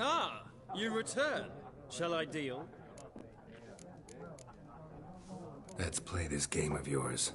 Ah, you return. Shall I deal? Let's play this game of yours.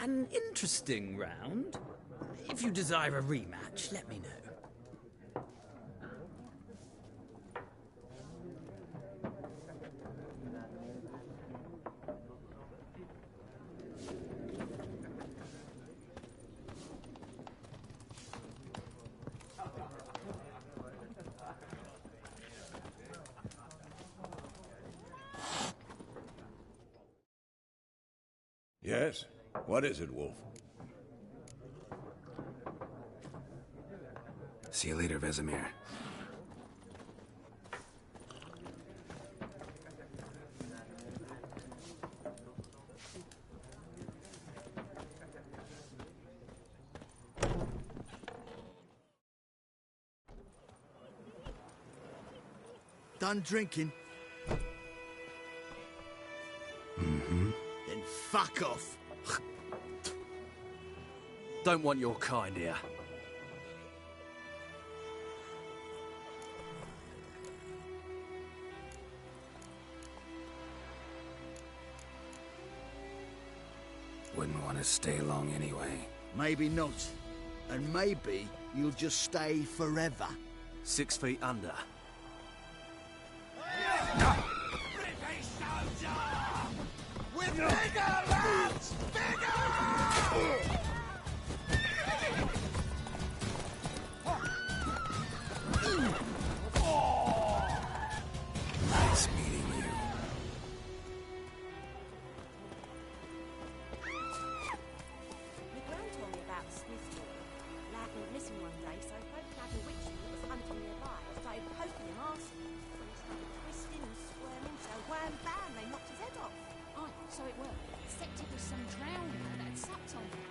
An interesting round. If you desire a rematch, let me know. Yes? What is it, Wolf? See you later, Vesemir. Done drinking? Mm-hmm. Then fuck off. Don't want your kind here. Wouldn't want to stay long anyway. Maybe not. And maybe you'll just stay forever. 6 feet under. With bigger lads! Bigger! Nice meeting you. My gran told me about Smithfield. Lad went missing one day, so both Lad and Witchin that was hunting nearby started poking him arsenal. When he started twisting and squirming, so wham bam, they knocked his head off. Aye, so it were. Except it was some drowner that had supped on him.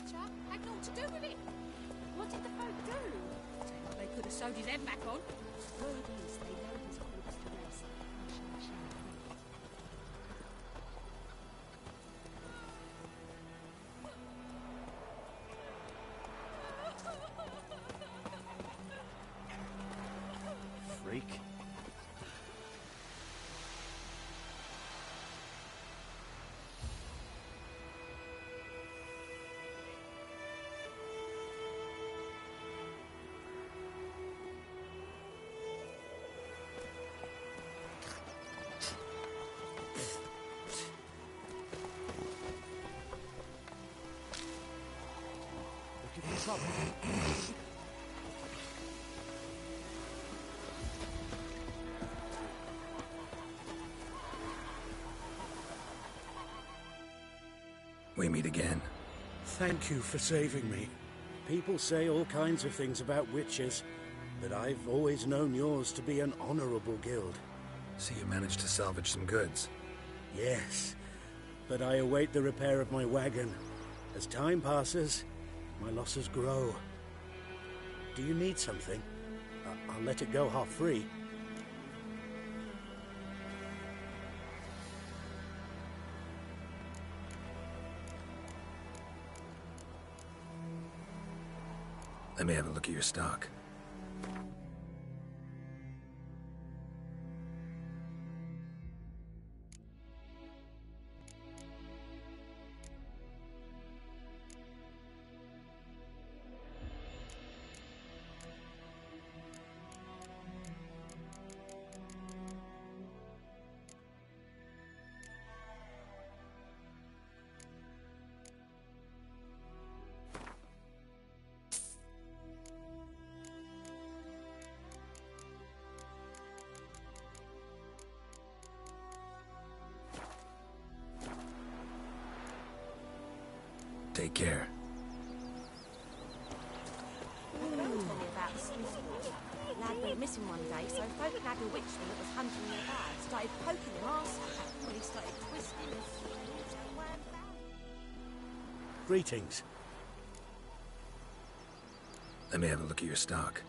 Chuck had naught to do with it. What did the folk do? Tell you what, they could have sewed his head back on. Word is, they laid his corpse to rest. Freak. Looking for trouble. We meet again. Thank you for saving me. People say all kinds of things about witches, but I've always known yours to be an honorable guild. So you managed to salvage some goods. Yes, but I await the repair of my wagon. As time passes, my losses grow. Do you need something? I'll let it go half-free. Let me have a look at your stock. Take care. My gran told me about the Smith war. Lad went missing one day, so folk nabbed a witchman that was hunting nearby. Started poking him arsehole when he started twisting and swinging, so wham bam. Greetings. Let me have a look at your stock.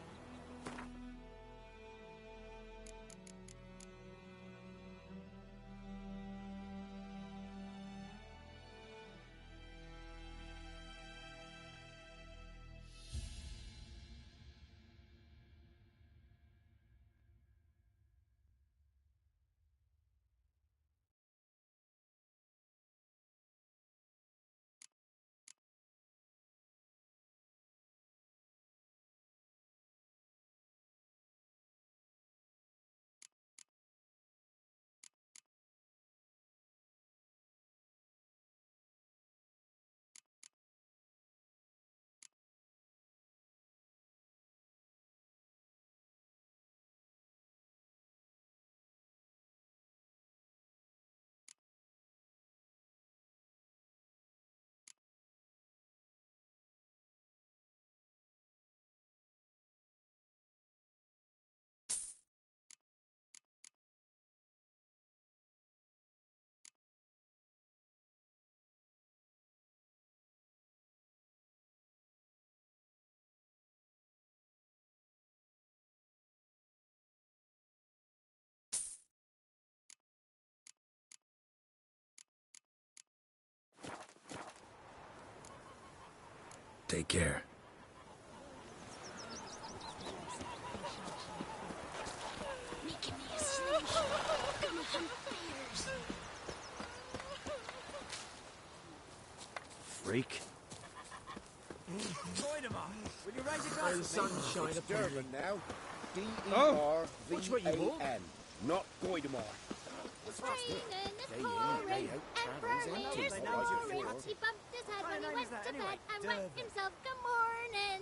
Take care. Making me a slingshot. Gonna hunt bears. Freak. Will you raise a glass with me? Sunshine upon you. Durban now. D-E-R-V-A-N. Not Goidemar. It's raining, it's pouring, and burning, it's pouring. He bumped his head when he went to bed and went himself good morning.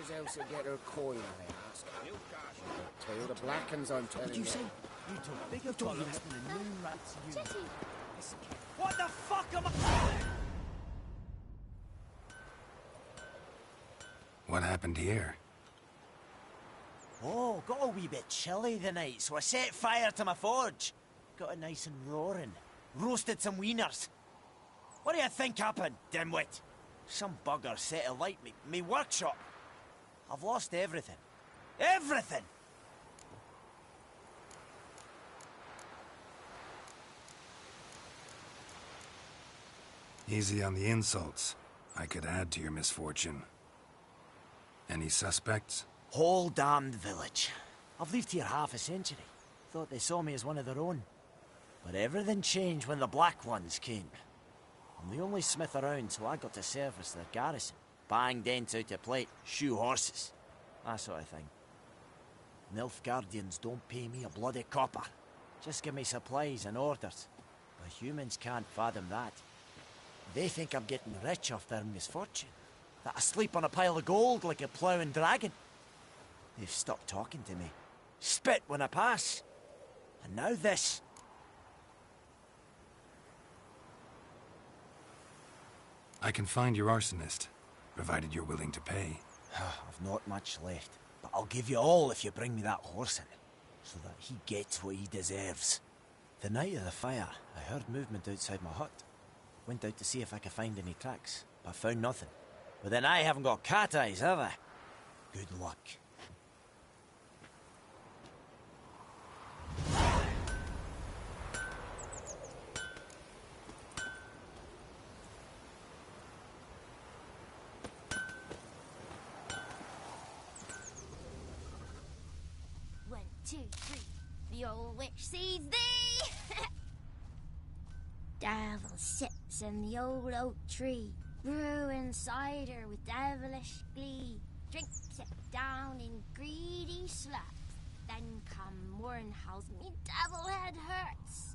as else to get her coin, I ask? Tail the blackens, I'm telling you. What did you say? You talk bigger bollocks than a noon rat to you. Jetty! What the fuck am I... What happened here? Oh, got a wee bit chilly the night, so I set fire to my forge. Got it nice and roaring. Roasted some wieners. What do you think happened, dimwit? Some bugger set alight me workshop. I've lost everything. Everything! Easy on the insults. I could add to your misfortune. Any suspects? Whole damned village. I've lived here half a century. Thought they saw me as one of their own. But everything changed when the Black Ones came. I'm the only smith around, so I got to service their garrison. Bang dents out of plate, shoe horses. That sort of thing. Nilfgaardians don't pay me a bloody copper. Just give me supplies and orders. But humans can't fathom that. They think I'm getting rich off their misfortune. That I sleep on a pile of gold like a ploughing dragon. They've stopped talking to me. Spit when I pass. And now this. I can find your arsonist, provided you're willing to pay. I've not much left, but I'll give you all if you bring me that horse in, so that he gets what he deserves. The night of the fire, I heard movement outside my hut. Went out to see if I could find any tracks, but found nothing. But then I haven't got cat eyes, have I? Good luck. One, two, three. The old witch sees thee! Devil sits in the old oak tree, brewing cider with devilish glee. Drinks it down in greedy sluts. Then come morn howls me devil head hurts.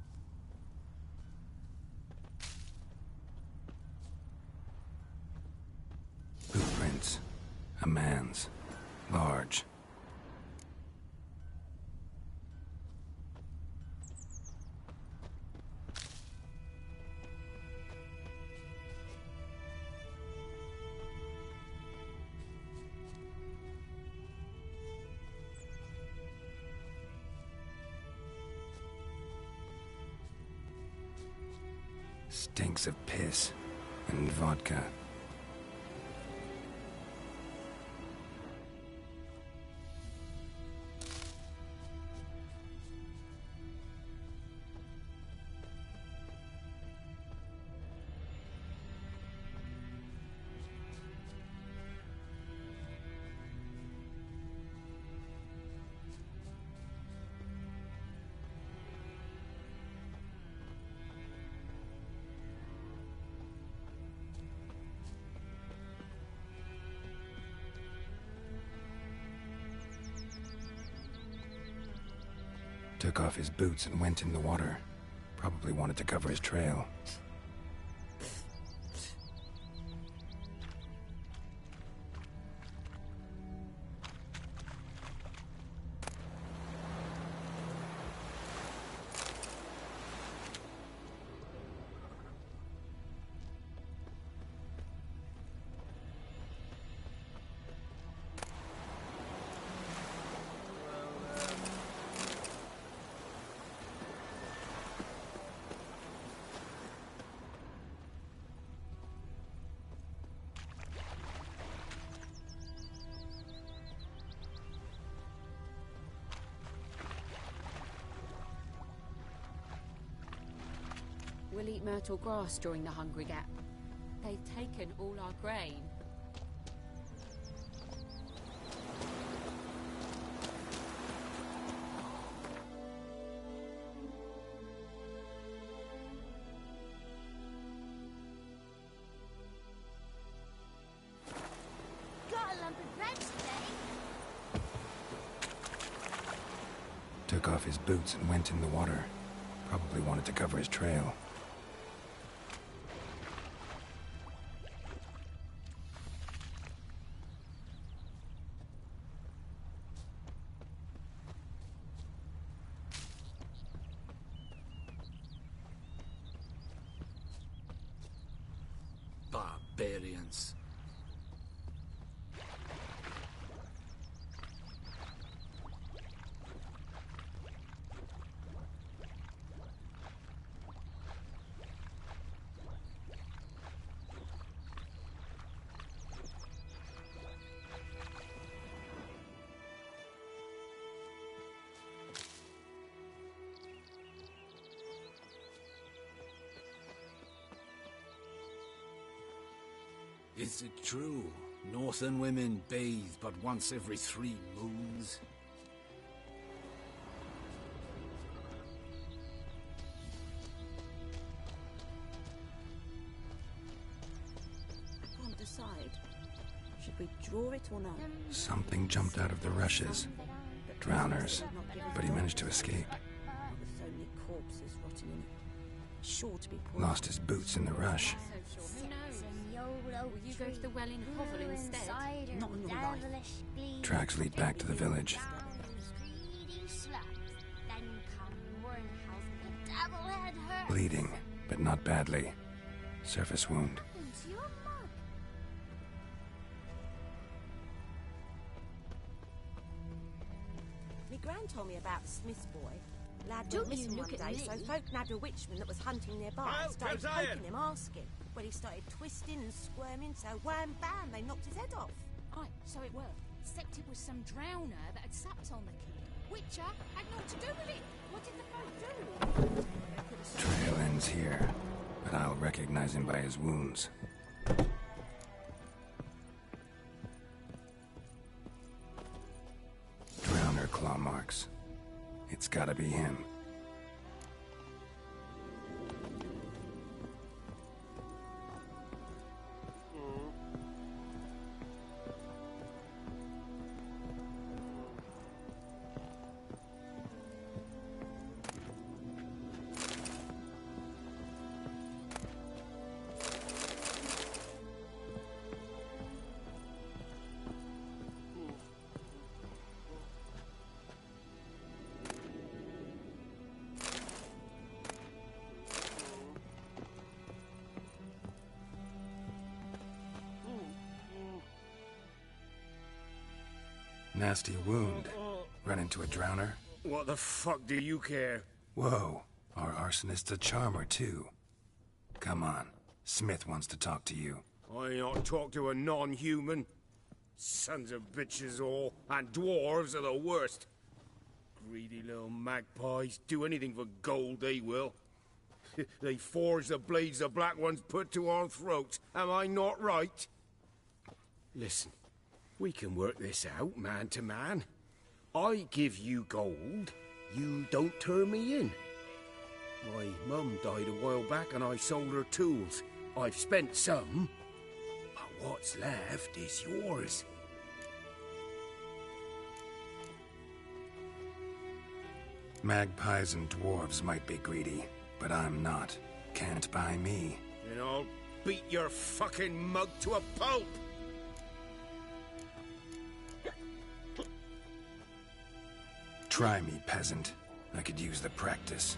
Footprints. A man's. Large. Stinks of piss and vodka. Took off his boots and went in the water. Probably wanted to cover his trail. We'll eat myrtle grass during the Hungry Gap. They've taken all our grain. Got a lump of bread today. Took off his boots and went in the water. Probably wanted to cover his trail. barbarians. Is it true? Northern women bathe but once every 3 moons? I can't decide. Should we draw it or not? Something jumped out of the rushes. Drowners. But he managed to escape. With so many corpses rotting in it. Sure to be poison. Lost his boots in the rush. Who knows? Will you go to the well in Hovel instead? Not on your life. Tracks lead back to the village. Bleeding, but not badly. Surface wound. My gran told me about the Smith's boy. Lad went missing one day, so folk nabbed a witchman that was hunting nearby. Started poking him, asking. Well, he started twisting and squirming, so wham bam, they knocked his head off. Aye, so it were. Except it was some drowner that had supped on the kid. Witcher had naught to do with it. What did the folk do? Trail ends here, but I'll recognize him by his wounds. Drowner claw marks. It's gotta be him. Nasty wound. Run into a drowner? What the fuck do you care? Whoa, our arsonist's a charmer too. Come on, Smith wants to talk to you. I ain't not talk to a non-human. Sons of bitches all, and dwarves are the worst. Greedy little magpies, do anything for gold they will. They forge the blades the black ones put to our throats, am I not right? Listen, we can work this out, man to man. I give you gold, you don't turn me in. My mum died a while back and I sold her tools. I've spent some, but what's left is yours. Magpies and dwarves might be greedy, but I'm not. Can't buy me. Then I'll beat your fucking mug to a pulp! Try me, peasant. I could use the practice.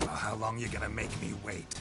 Well, how long you gonna make me wait?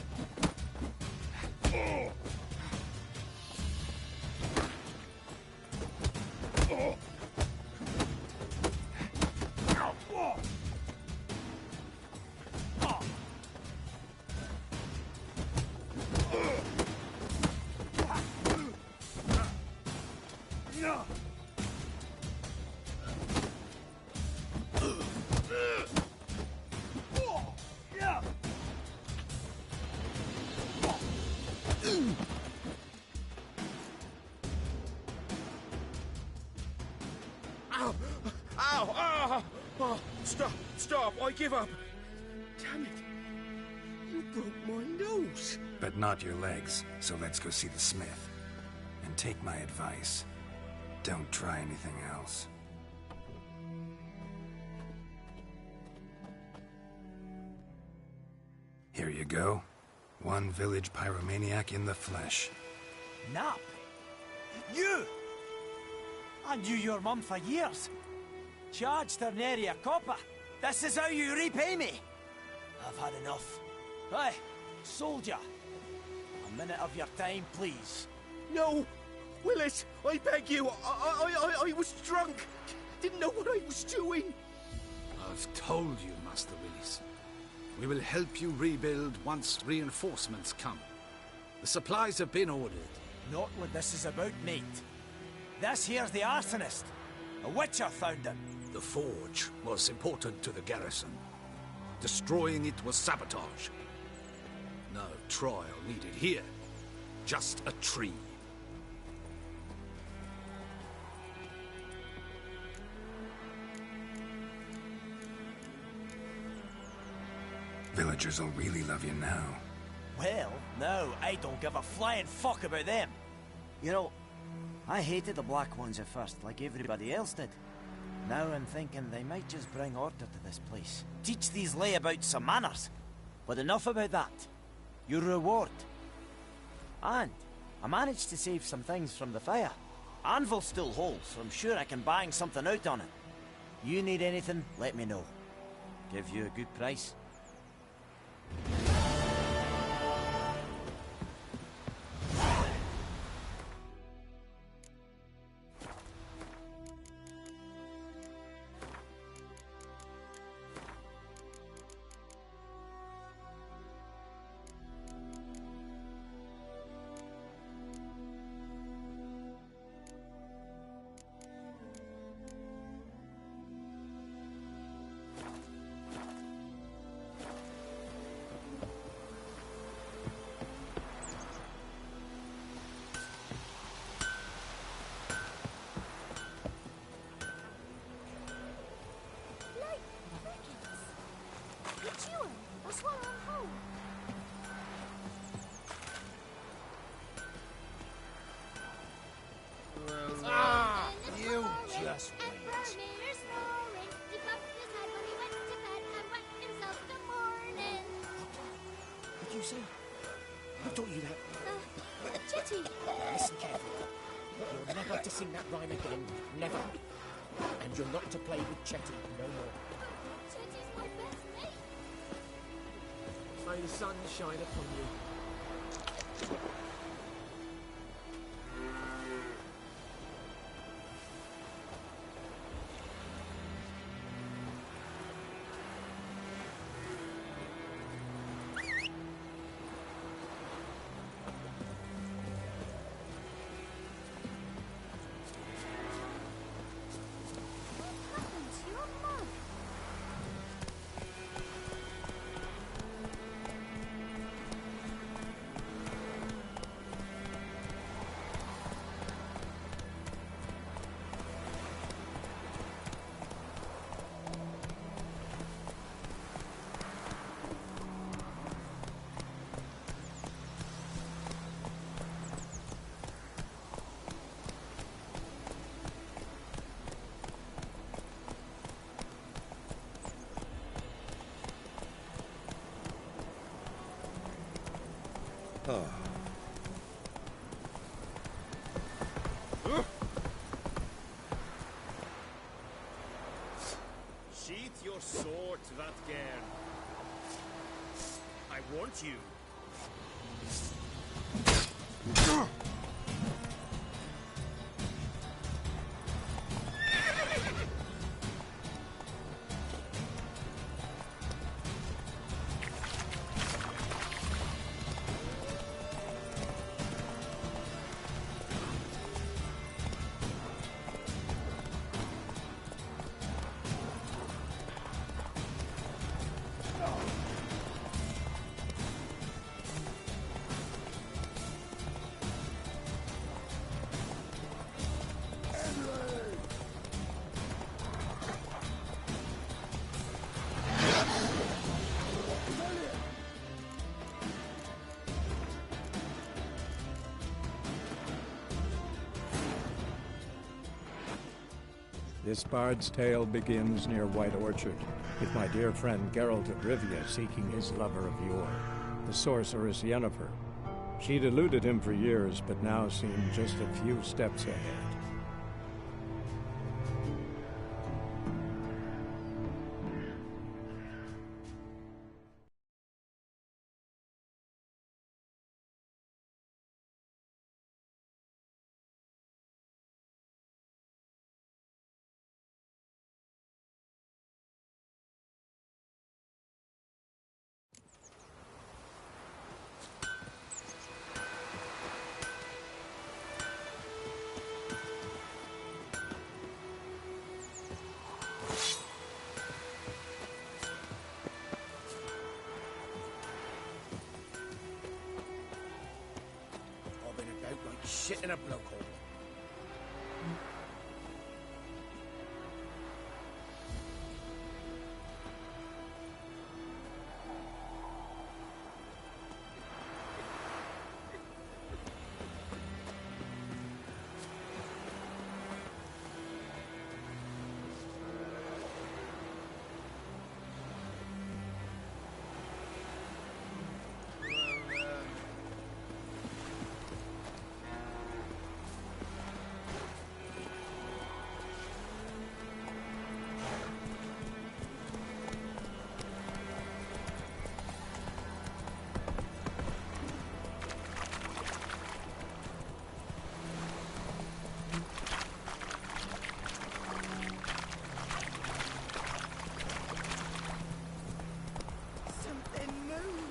Ow! Ow! Ow! Oh, stop! Stop! I give up! Damn it! You broke my nose! But not your legs, so let's go see the smith. And take my advice. Don't try anything else. Here you go. One village pyromaniac in the flesh. Nap! You! I knew your mum for years. Charged her nary a copper. This is how you repay me. I've had enough. Hey, soldier. A minute of your time, please. No! Willis, I beg you. I was drunk. Didn't know what I was doing. I've told you, Master Willis. We will help you rebuild once reinforcements come. The supplies have been ordered. Not what this is about, mate. This here's the arsonist. A witcher found him. The forge was important to the garrison. Destroying it was sabotage. No trial needed here. Just a tree. Villagers will really love you now. Well, no, I don't give a flying fuck about them. You know, I hated the Black Ones at first, like everybody else did. Now I'm thinking they might just bring order to this place. Teach these layabouts some manners. But enough about that. Your reward. And I managed to save some things from the fire. Anvil's still whole, so I'm sure I can bang something out on it. You need anything, let me know. Give you a good price. Who taught you that? Chetty. Listen carefully. You're never to sing that rhyme again. Never. And you're not to play with Chetty no more. Chetty's my best mate. May the sun shine upon you. Oh. Sheath your sword to that girl. I want you. This bard's tale begins near White Orchard, with my dear friend Geralt of Rivia seeking his lover of yore, the sorceress Yennefer. She'd eluded him for years, but now seemed just a few steps ahead. shit in a blowhole.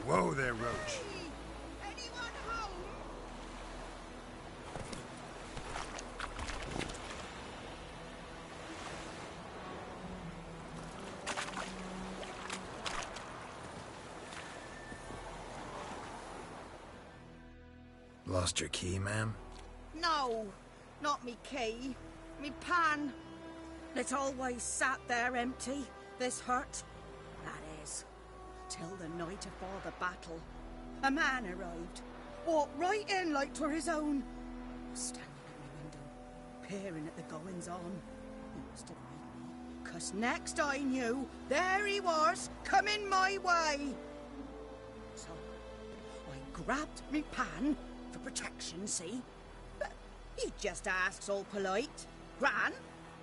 Whoa there, Roach. Anyone home? Lost your key, ma'am? No, not me key. Me pan. It always sat there empty, this hut. That is, till the night afore the battle. A man arrived, walked right in like 'twere his own. Was standing at my window, peering at the goings-on. He must have read me, 'cause next I knew, there he was, coming my way. So, I grabbed me pan, for protection, see? But he just asks all polite, Gran,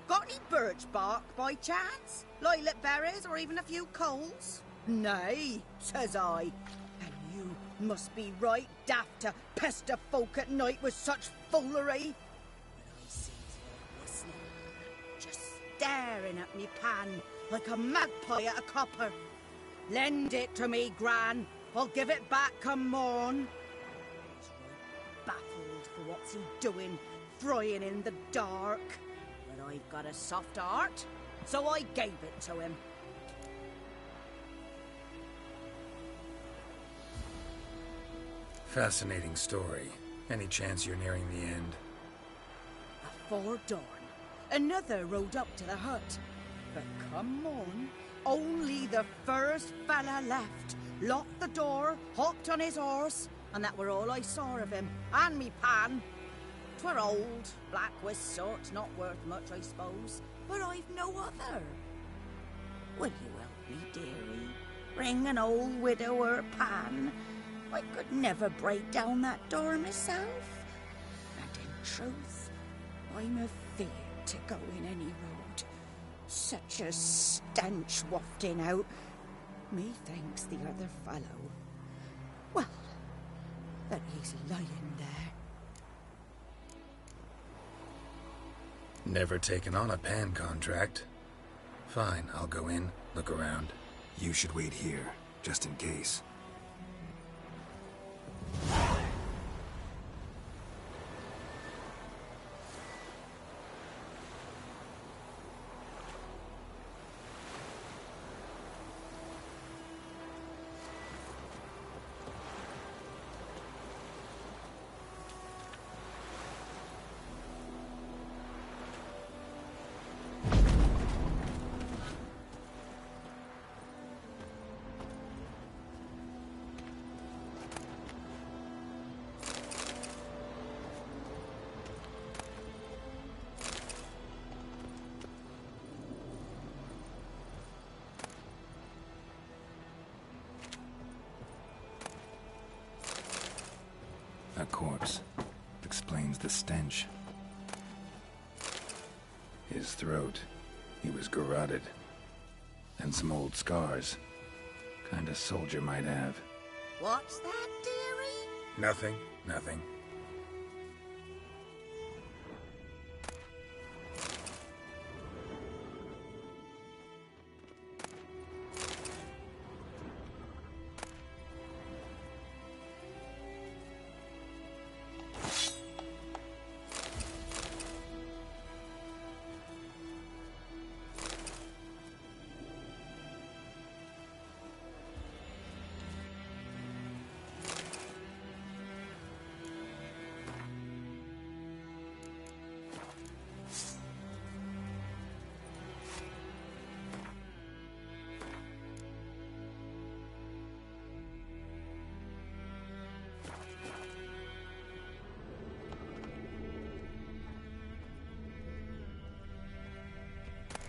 got any birch bark by chance? Lilac berries or even a few coals? Nay, says I. And you must be right daft to pester folk at night with such foolery. But I sees her listening, just staring at me pan like a magpie at a copper. Lend it to me, Gran. I'll give it back come morn. He's right baffled for what's he doing, frying in the dark. But I've got a soft heart, so I gave it to him. Fascinating story. Any chance you're nearing the end? Afore dawn, another rode up to the hut. But come on, only the first fella left. Locked the door, hopped on his horse, and that were all I saw of him, and me pan. 'Twere old, black with sort, not worth much, I suppose, but I've no other. Will you help me, dearie? Bring an old widower pan? I could never break down that door myself. And in truth, I'm afeard to go in any road. Such a stench wafting out. Methinks the other fellow, well, that he's lying there. Never taken on a pan contract. Fine, I'll go in, look around. You should wait here, just in case. A corpse. Explains the stench. His throat. He was garroted. And some old scars. Kind of soldier might have. What's that, dearie? Nothing, nothing.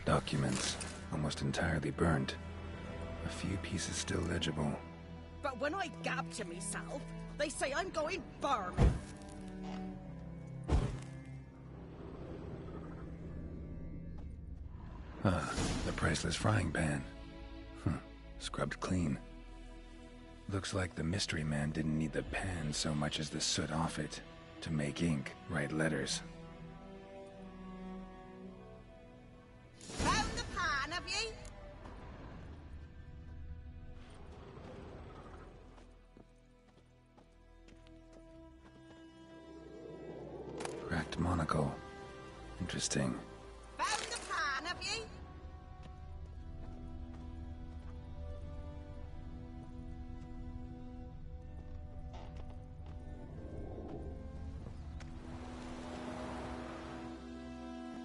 Documents, almost entirely burnt. A few pieces still legible. But when I gab to myself, they say I'm going barman. Ah, the priceless frying pan. Scrubbed clean. Looks like the mystery man didn't need the pan so much as the soot off it to make ink, write letters. Found the pan, have ye? Cracked monocle. Interesting. Found the pan, have ye?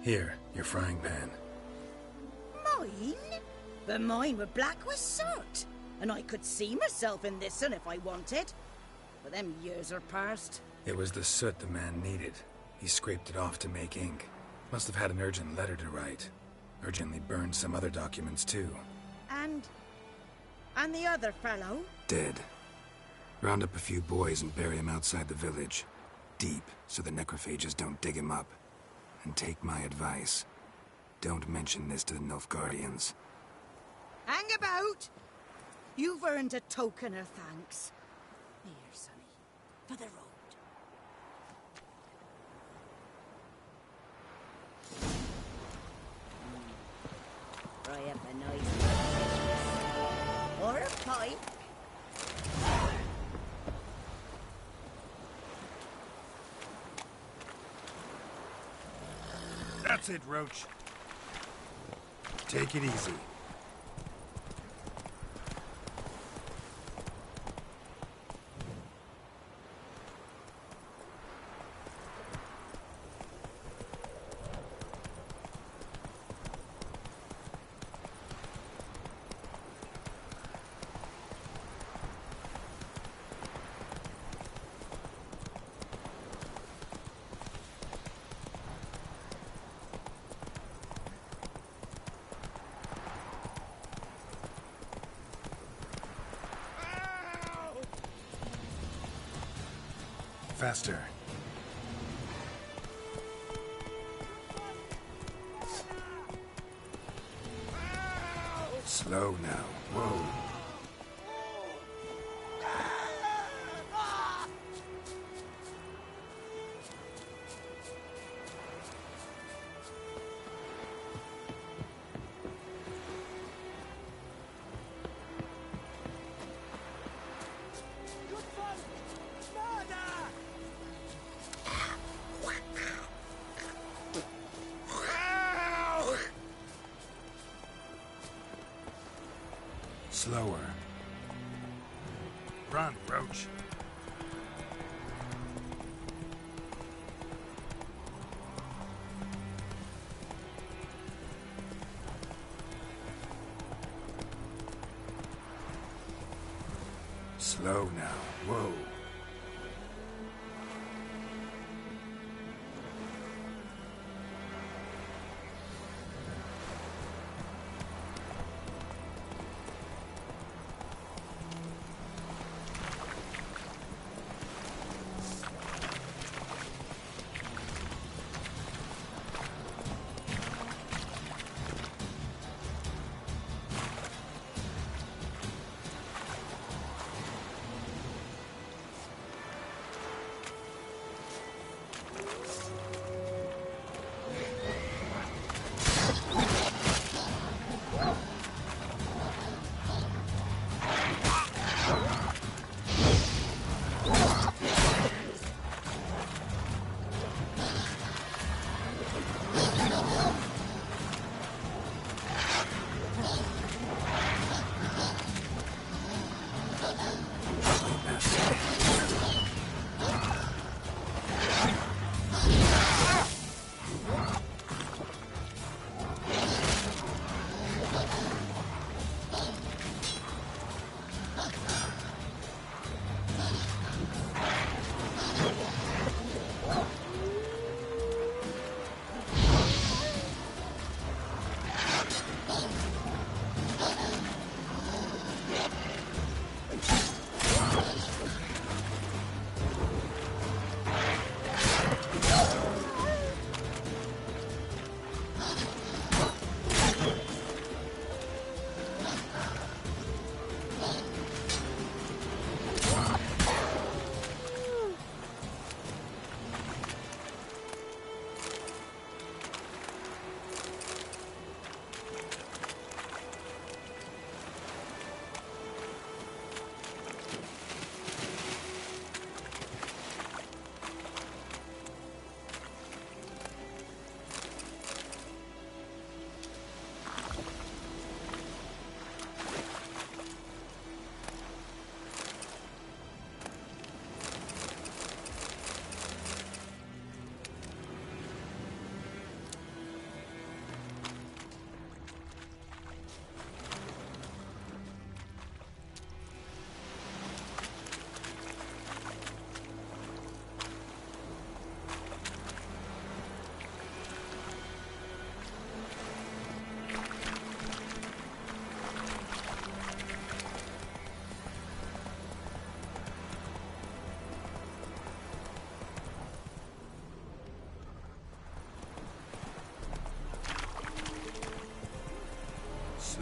Here, your frying pan. Mine? But mine were black with soot. And I could see myself in this one if I wanted. But them years are past. It was the soot the man needed. He scraped it off to make ink. Must have had an urgent letter to write. Urgently burned some other documents too. And the other fellow? Dead. Round up a few boys and bury him outside the village. Deep, so the necrophages don't dig him up. And take my advice. Don't mention this to the Nilfgaardians. Hang about! You've earned a token of thanks. Here, sonny, for the road. Fry up a nice or a pipe. That's it, Roach. Take it easy. Faster. Slow now. Whoa. Slower. Run, Roach. Slow now. Whoa.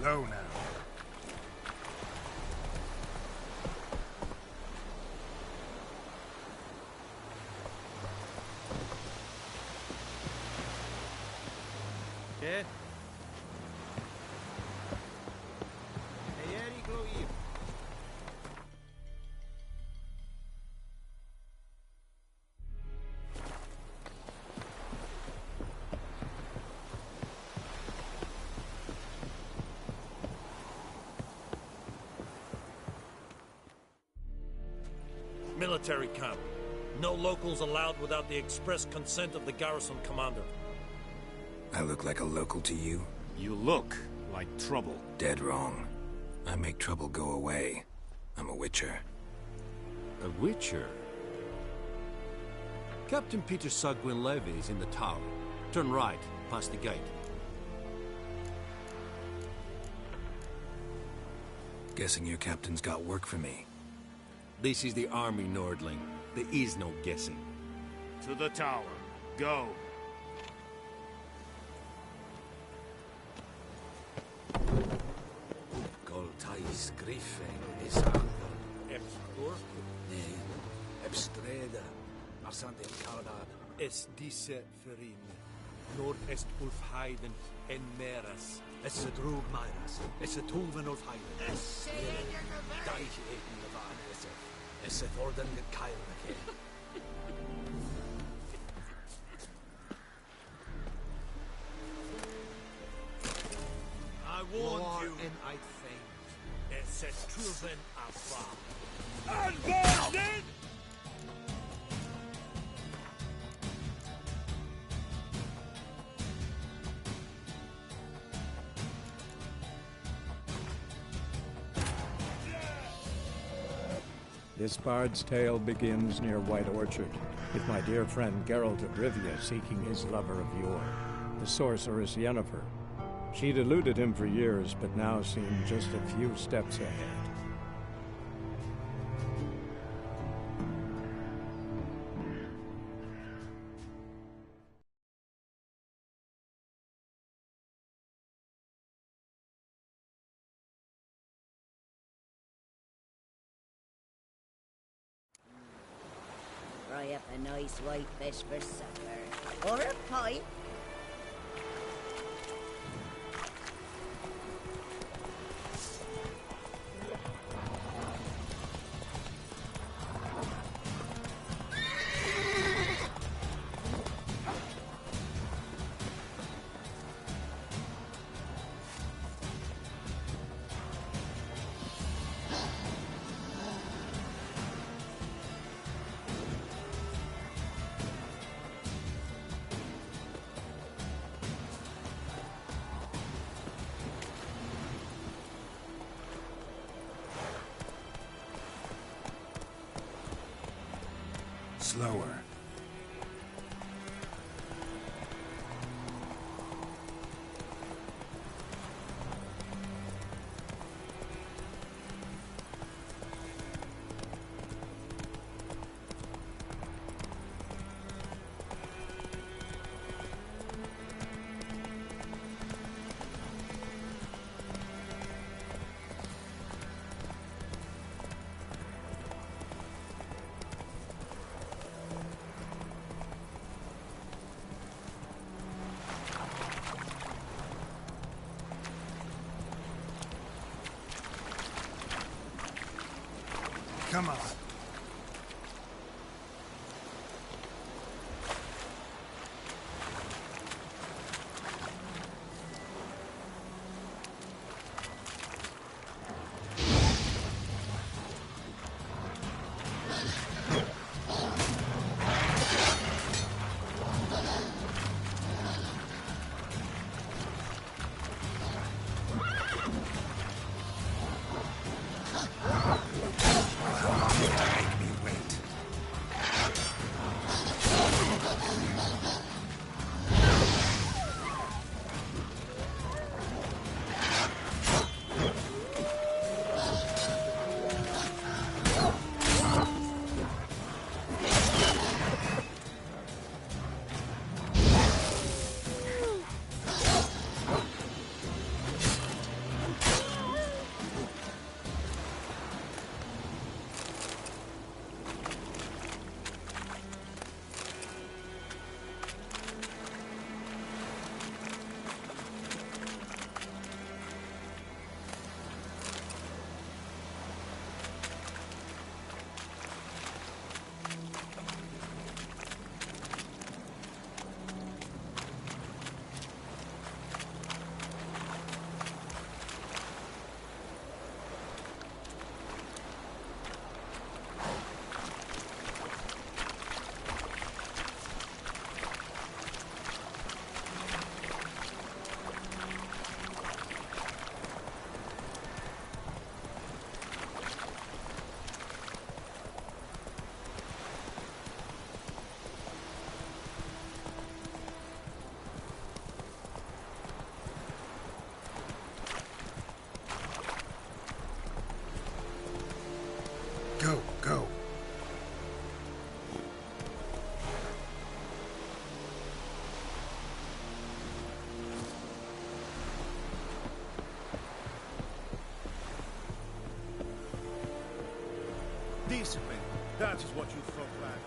Slow now. ¿Qué? Ayer y Gloir. Military camp. No locals allowed without the express consent of the garrison commander. I look like a local to you? You look like trouble. Dead wrong. I make trouble go away. I'm a witcher. A witcher? Captain Peter Sagwin Levy is in the tower. Turn right, past the gate. Guessing your captain's got work for me. This is the army, Nordling. There is no guessing. To the tower. Go. Goltais griffing is angen. Ebstor? Nee, Ebstreda. Arsante Cardad. Es diese Ferin. Nord est Ulfheiden en Meras. Es drug Myras. Es tuven Ulfheiden. Es Deich eten de Vanese. Es orden gekeilke. I warned War you. and I faint. Es est truven afa. Unbounded! This bard's tale begins near White Orchard, with my dear friend Geralt of Rivia seeking his lover of yore, the sorceress Yennefer. She'd eluded him for years, but now seemed just a few steps ahead. Fry up a nice white fish for supper. Or a pipe. Slower. Come on. Discipline. That is what you folk lack.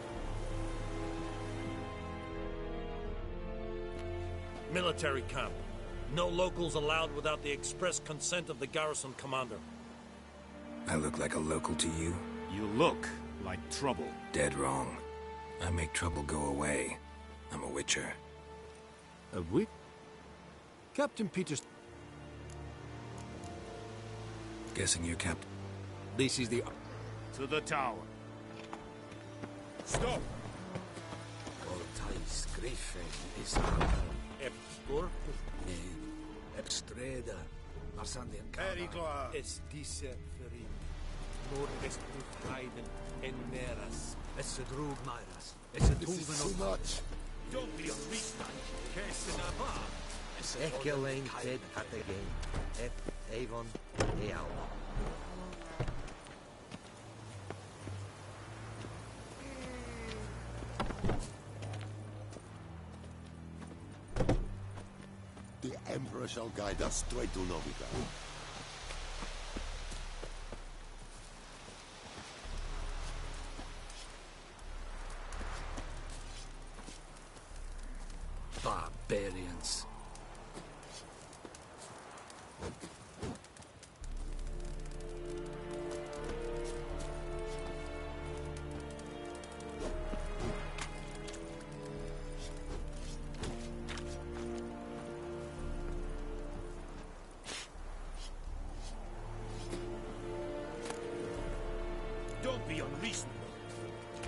Military camp. No locals allowed without the express consent of the garrison commander. I look like a local to you? You look like trouble. Dead wrong. I make trouble go away. I'm a witcher. A witch? Captain Peters... Guessing you're Captain... This is the... To the tower. Stop! Voltais Griffin is Eb corpo. Ebstreda. Marsandian Perigla. Es diese Ferin. Nur es befreiden en meras. Es drug Myras. Es This is too much. Don't be unreasonable. Ekelain Ted at the game. Ep Avon Eal. The Emperor shall guide us straight to Novigrad. Barbarians. Don't be unreasonable.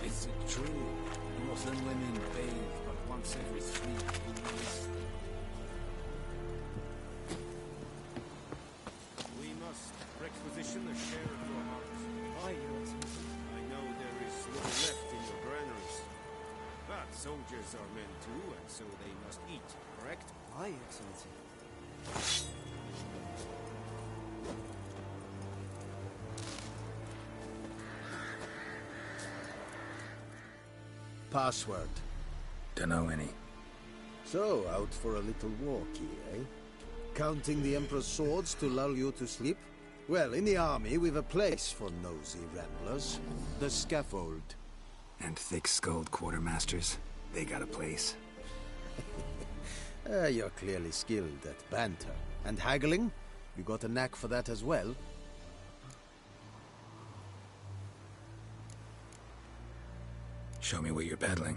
Is it true? Northern women bathe but once every 3 years. We must requisition a share of your harvest. Aye, Your Excellency. I know there is little left in your granaries. But soldiers are men too, and so they must eat, correct? Aye, Excellency. Password. Dunno any. So, out for a little walkie, eh? Counting the Emperor's swords to lull you to sleep? Well, in the army, we've a place for nosy ramblers. The scaffold. And thick-skulled quartermasters? They got a place. You're clearly skilled at banter. And haggling? You got a knack for that as well? Show me what you're peddling.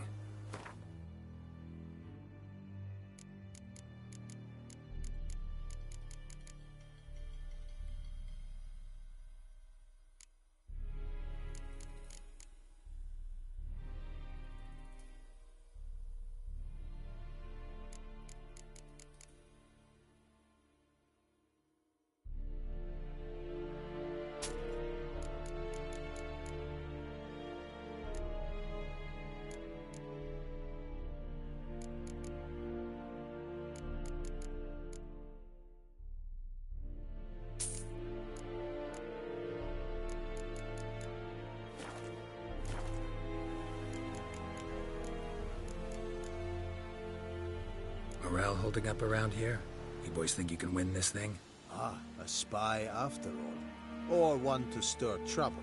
Morale holding up around here? You boys think you can win this thing? Ah, a spy after all. Or one to stir trouble.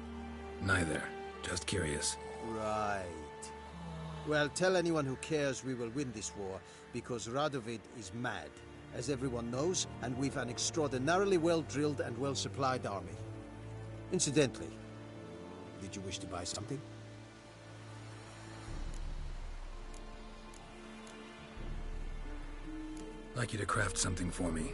Neither. Just curious. Right. Well, tell anyone who cares we will win this war, because Radovid is mad, as everyone knows, and we've an extraordinarily well-drilled and well-supplied army. Incidentally, did you wish to buy something? I'd like you to craft something for me.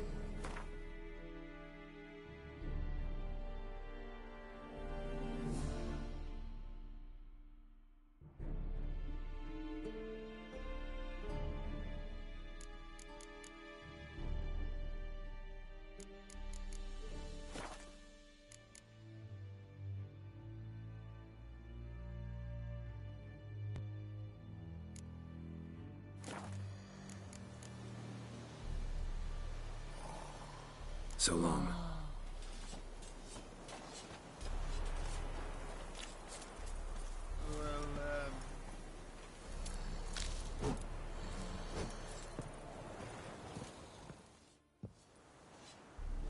So long.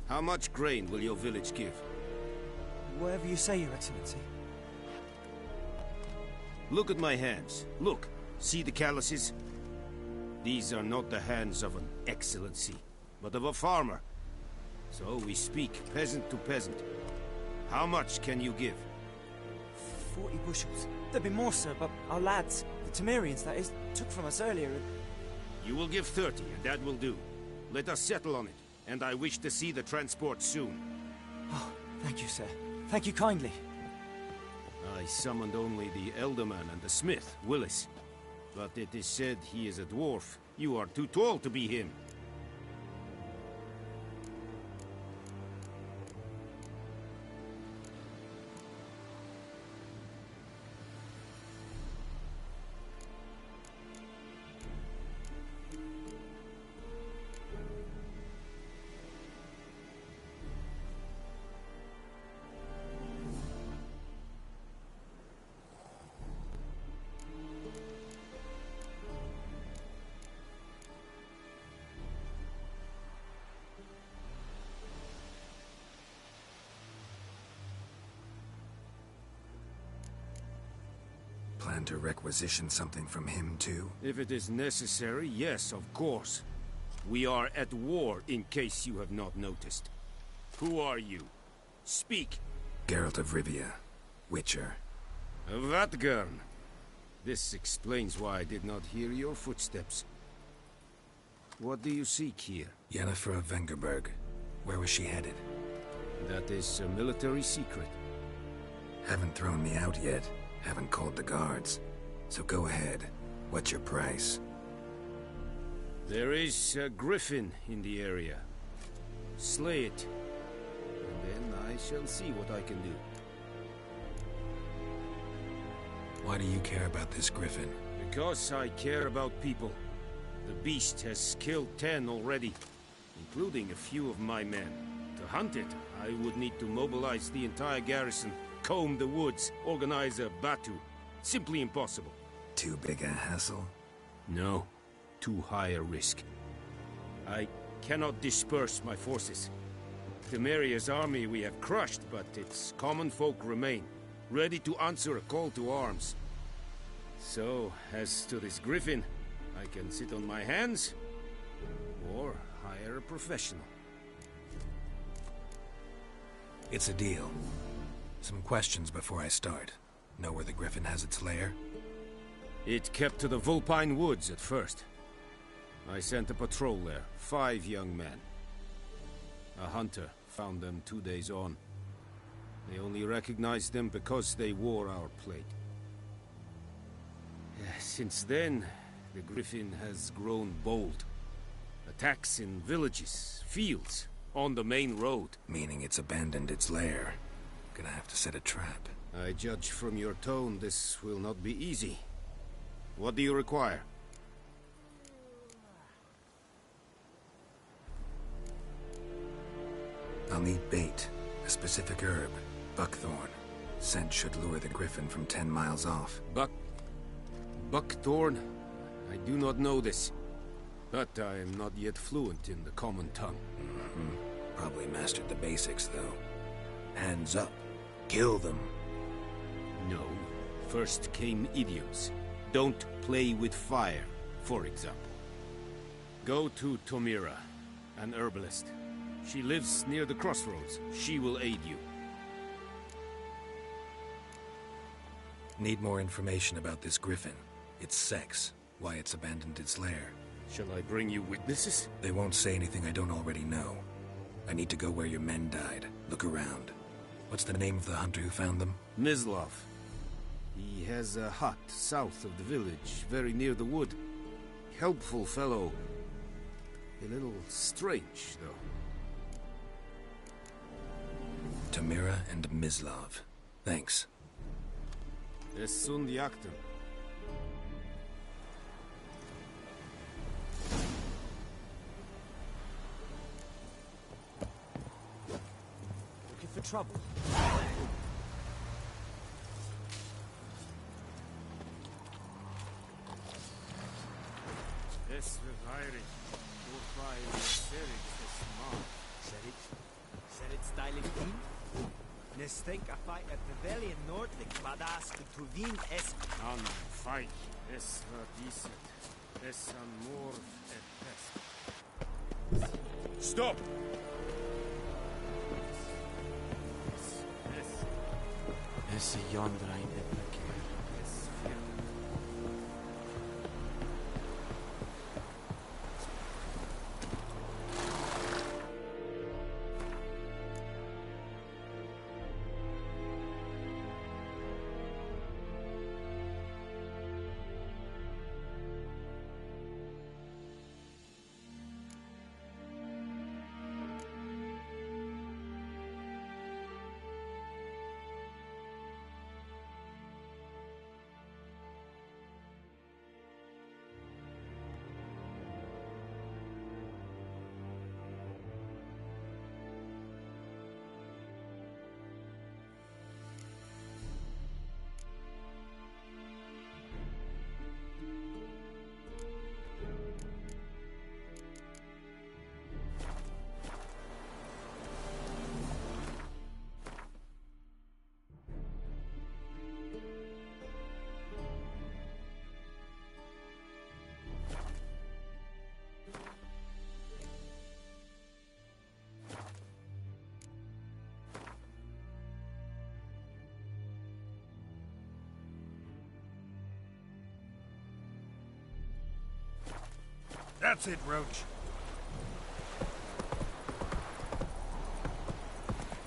How much grain will your village give? Whatever you say, Your Excellency. Look at my hands. Look. See the calluses? These are not the hands of an excellency, but of a farmer. So we speak peasant to peasant. How much can you give? 40 bushels. There'd be more, sir, but our lads, the Temerians, that is, took from us earlier. You will give 30, and that will do. Let us settle on it, and I wish to see the transport soon. Oh, thank you, sir. Thank you kindly. I summoned only the Elderman and the smith, Willis. But it is said he is a dwarf. You are too tall to be him. Plan to requisition something from him, too? If it is necessary, yes, of course. We are at war, in case you have not noticed. Who are you? Speak! Geralt of Rivia, Witcher. Vatgern. This explains why I did not hear your footsteps. What do you seek here? Yennefer of Vengerberg. Where was she headed? That is a military secret. Haven't thrown me out yet. Haven't called the guards. So go ahead. What's your price? There is a griffin in the area. Slay it. And then I shall see what I can do. Why do you care about this griffin? Because I care about people. The beast has killed 10 already, including a few of my men. To hunt it, I would need to mobilize the entire garrison, comb the woods, organize a batu. Simply impossible. Too big a hassle? No. Too high a risk. I cannot disperse my forces. Temeria's army we have crushed, but its common folk remain, ready to answer a call to arms. So, as to this griffin, I can sit on my hands, or hire a professional. It's a deal. Some questions before I start. Know where the griffin has its lair? It kept to the Vulpine Woods at first. I sent a patrol there, 5 young men. A hunter found them 2 days on. They only recognized them because they wore our plate. Since then, the griffin has grown bold. Attacks in villages, fields, on the main road. Meaning it's abandoned its lair. Gonna have to set a trap. I judge from your tone this will not be easy. What do you require? I'll need bait. A specific herb. Buckthorn. Scent should lure the griffin from 10 miles off. Buckthorn? I do not know this. But I am not yet fluent in the common tongue. Probably mastered the basics, though. Hands up. Kill them. No. First came idioms. Don't play with fire, for example. Go to Tomira, an herbalist. She lives near the crossroads. She will aid you. Need more information about this griffin. Its sex. Why it's abandoned its lair. Shall I bring you witnesses? They won't say anything I don't already know. I need to go where your men died. Look around. What's the name of the hunter who found them? Mislav. He has a hut south of the village, very near the wood. Helpful fellow. A little strange, though. Tamira and Mislav. Thanks. Es sunt jagten. Looking for trouble? Es verweirig. Wobei Serit es mag. Serit styling team? Nes think a fight at Pavilion Nordic badass to win es... An fight. Es war decent. Es amor et pest. Stop! Es yonder ein Epic. That's it, Roach.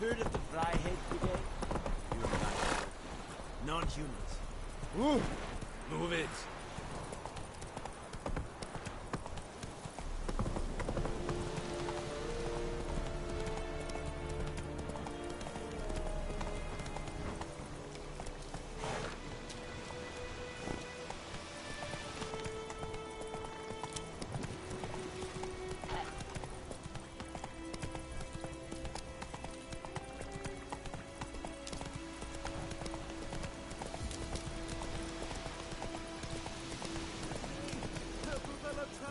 Heard of the Fryhead Brigade? You're not. Non-humans. Ooh! Move it.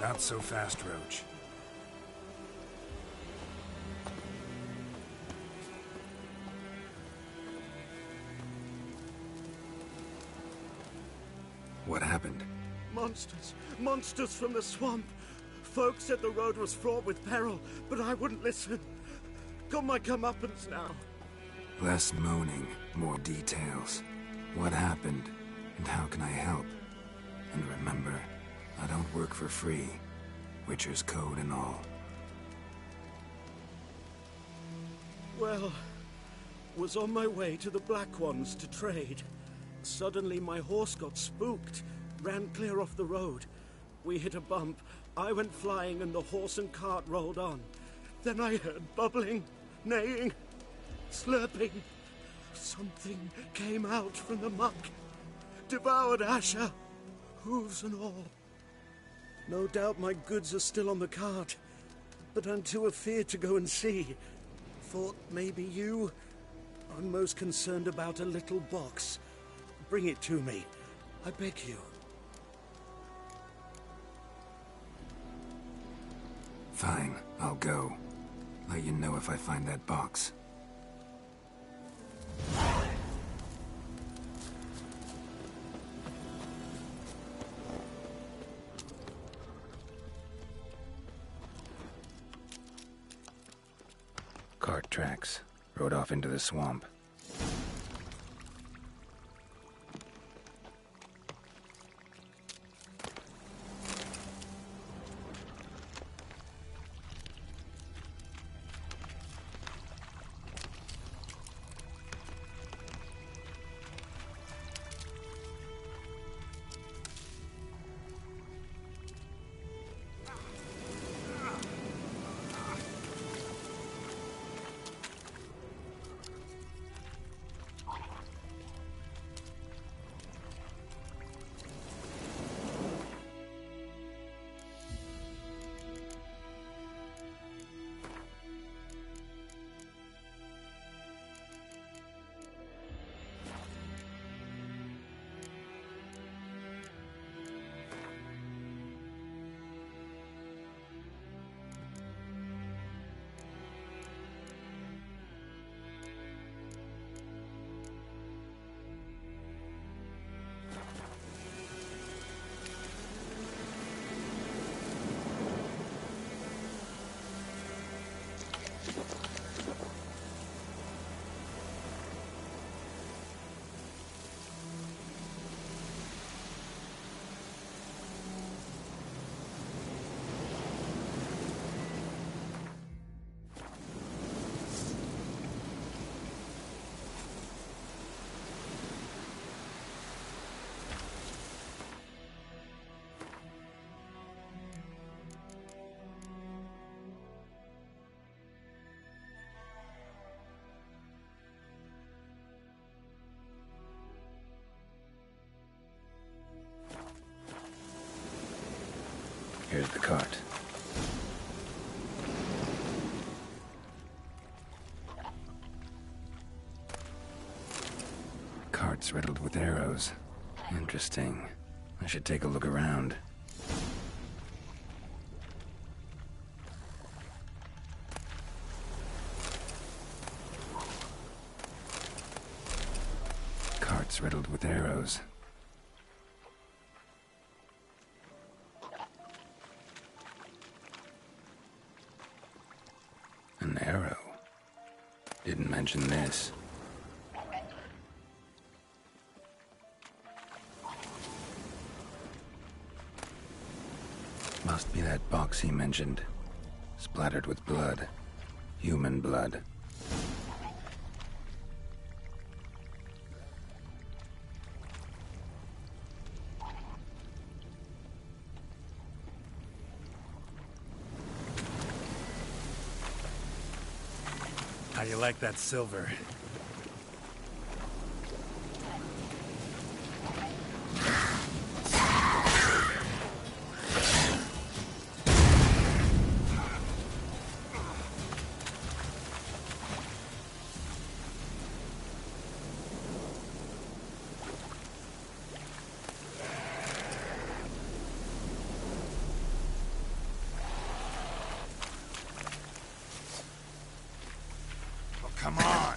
Not so fast, Roach. What happened? Monsters. Monsters from the swamp. Folks said the road was fraught with peril, but I wouldn't listen. Got my comeuppance now. Less moaning, more details. What happened, and how can I help? And remember, I don't work for free. Witcher's code and all. Well, was on my way to the Black Ones to trade. Suddenly my horse got spooked, ran clear off the road. We hit a bump, I went flying and the horse and cart rolled on. Then I heard bubbling, neighing, slurping. Something came out from the muck, devoured Asher, hooves and all. No doubt my goods are still on the cart, but I'm too afeard to go and see. Thought maybe you... I'm most concerned about a little box. Bring it to me, I beg you. Fine, I'll go. Let you know if I find that box. Cart tracks. Rode off into the swamp. Here's the cart. Cart's riddled with arrows. Interesting. I should take a look around. Cart's riddled with arrows. An arrow. Didn't mention this. Must be that box he mentioned. Splattered with blood. Human blood. How you like that silver? Come on!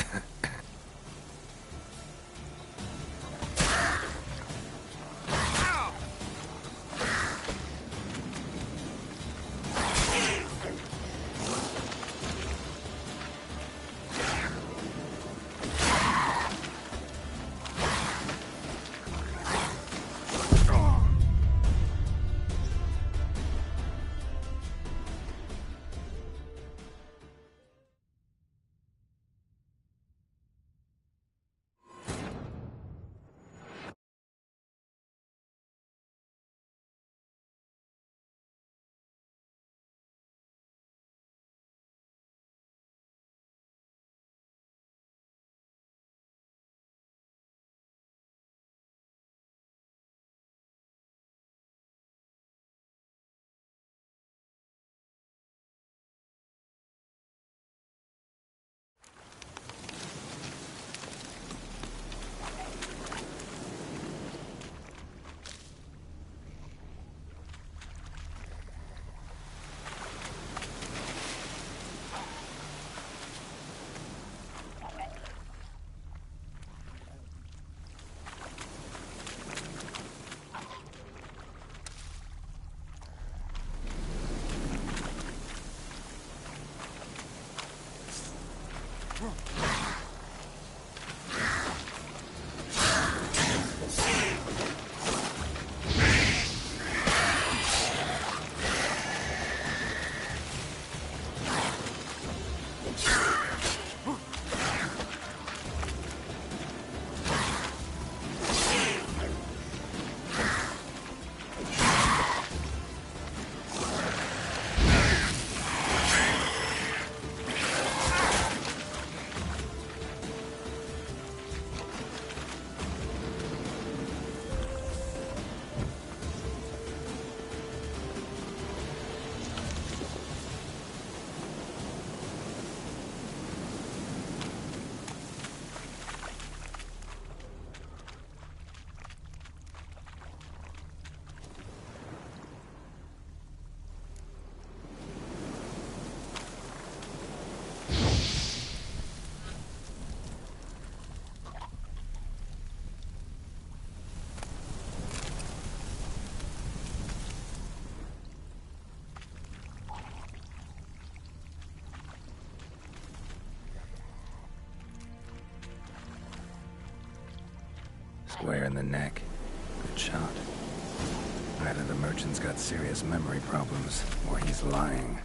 Square in the neck. Good shot. Either the merchant's got serious memory problems, or he's lying.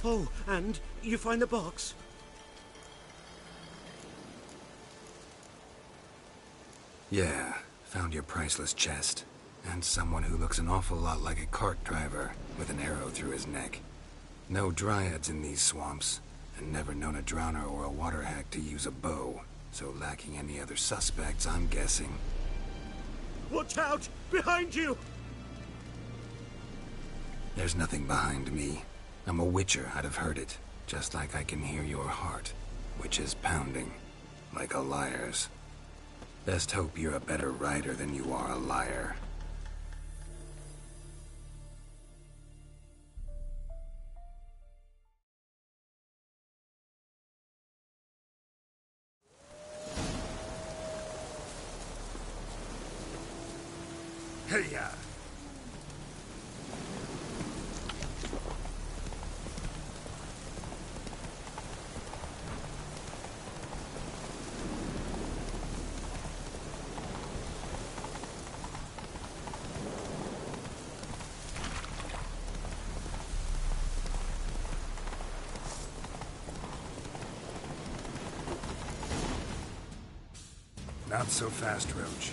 Oh, and you find the box? Yeah, found your priceless chest. And someone who looks an awful lot like a cart driver, with an arrow through his neck. No dryads in these swamps, and never known a drowner or a water hack to use a bow. So lacking any other suspects, I'm guessing. Watch out! Behind you! There's nothing behind me. I'm a witcher, I'd have heard it. Just like I can hear your heart, which is pounding, like a liar's. Best hope you're a better rider than you are a liar. Hey-ya! Not so fast, Roach.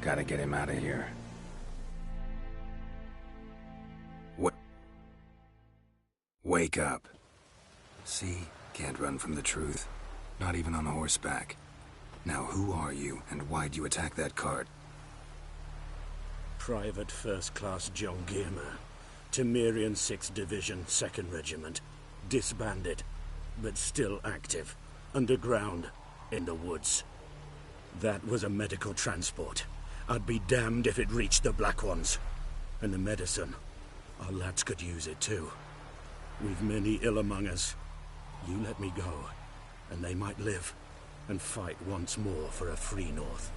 Gotta get him out of here. What? Wake up. See? Can't run from the truth. Not even on horseback. Now who are you, and why'd you attack that cart? Private First Class John Giermer. Temerian 6th Division, 2nd Regiment. Disbanded, but still active. Underground, in the woods. That was a medical transport. I'd be damned if it reached the Black Ones. And the medicine. Our lads could use it too. We've many ill among us. You let me go, and they might live, and fight once more for a free North.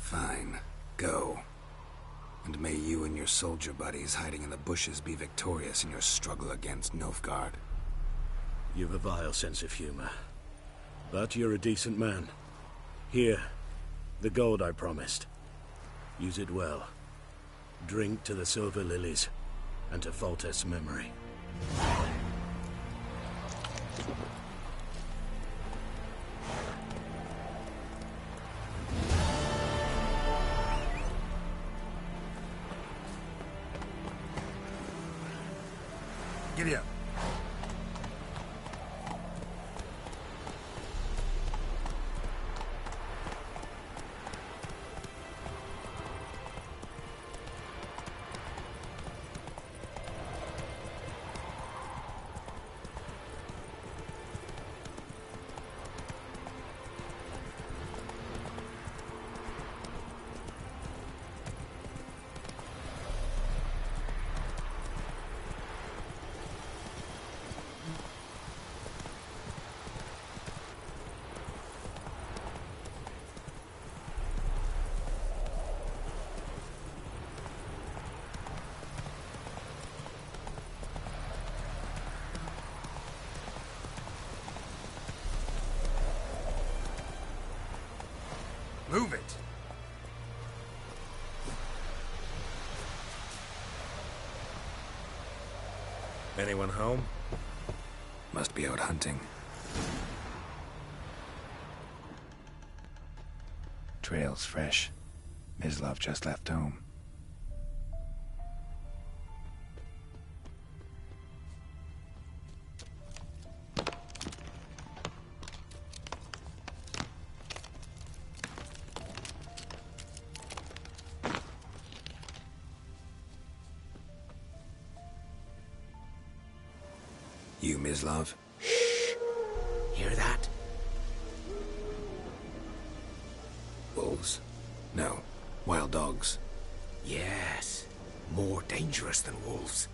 Fine. Go. And may you and your soldier buddies hiding in the bushes be victorious in your struggle against Nilfgaard. You've a vile sense of humor. But you're a decent man. Here, the gold I promised. Use it well. Drink to the silver lilies, and to Foltest's memory. Giddy up. Move it! Anyone home? Must be out hunting. Trail's fresh. Mislav just left home. You, Mislav? Shh! Hear that? Wolves? No. Wild dogs. Yes. More dangerous than wolves.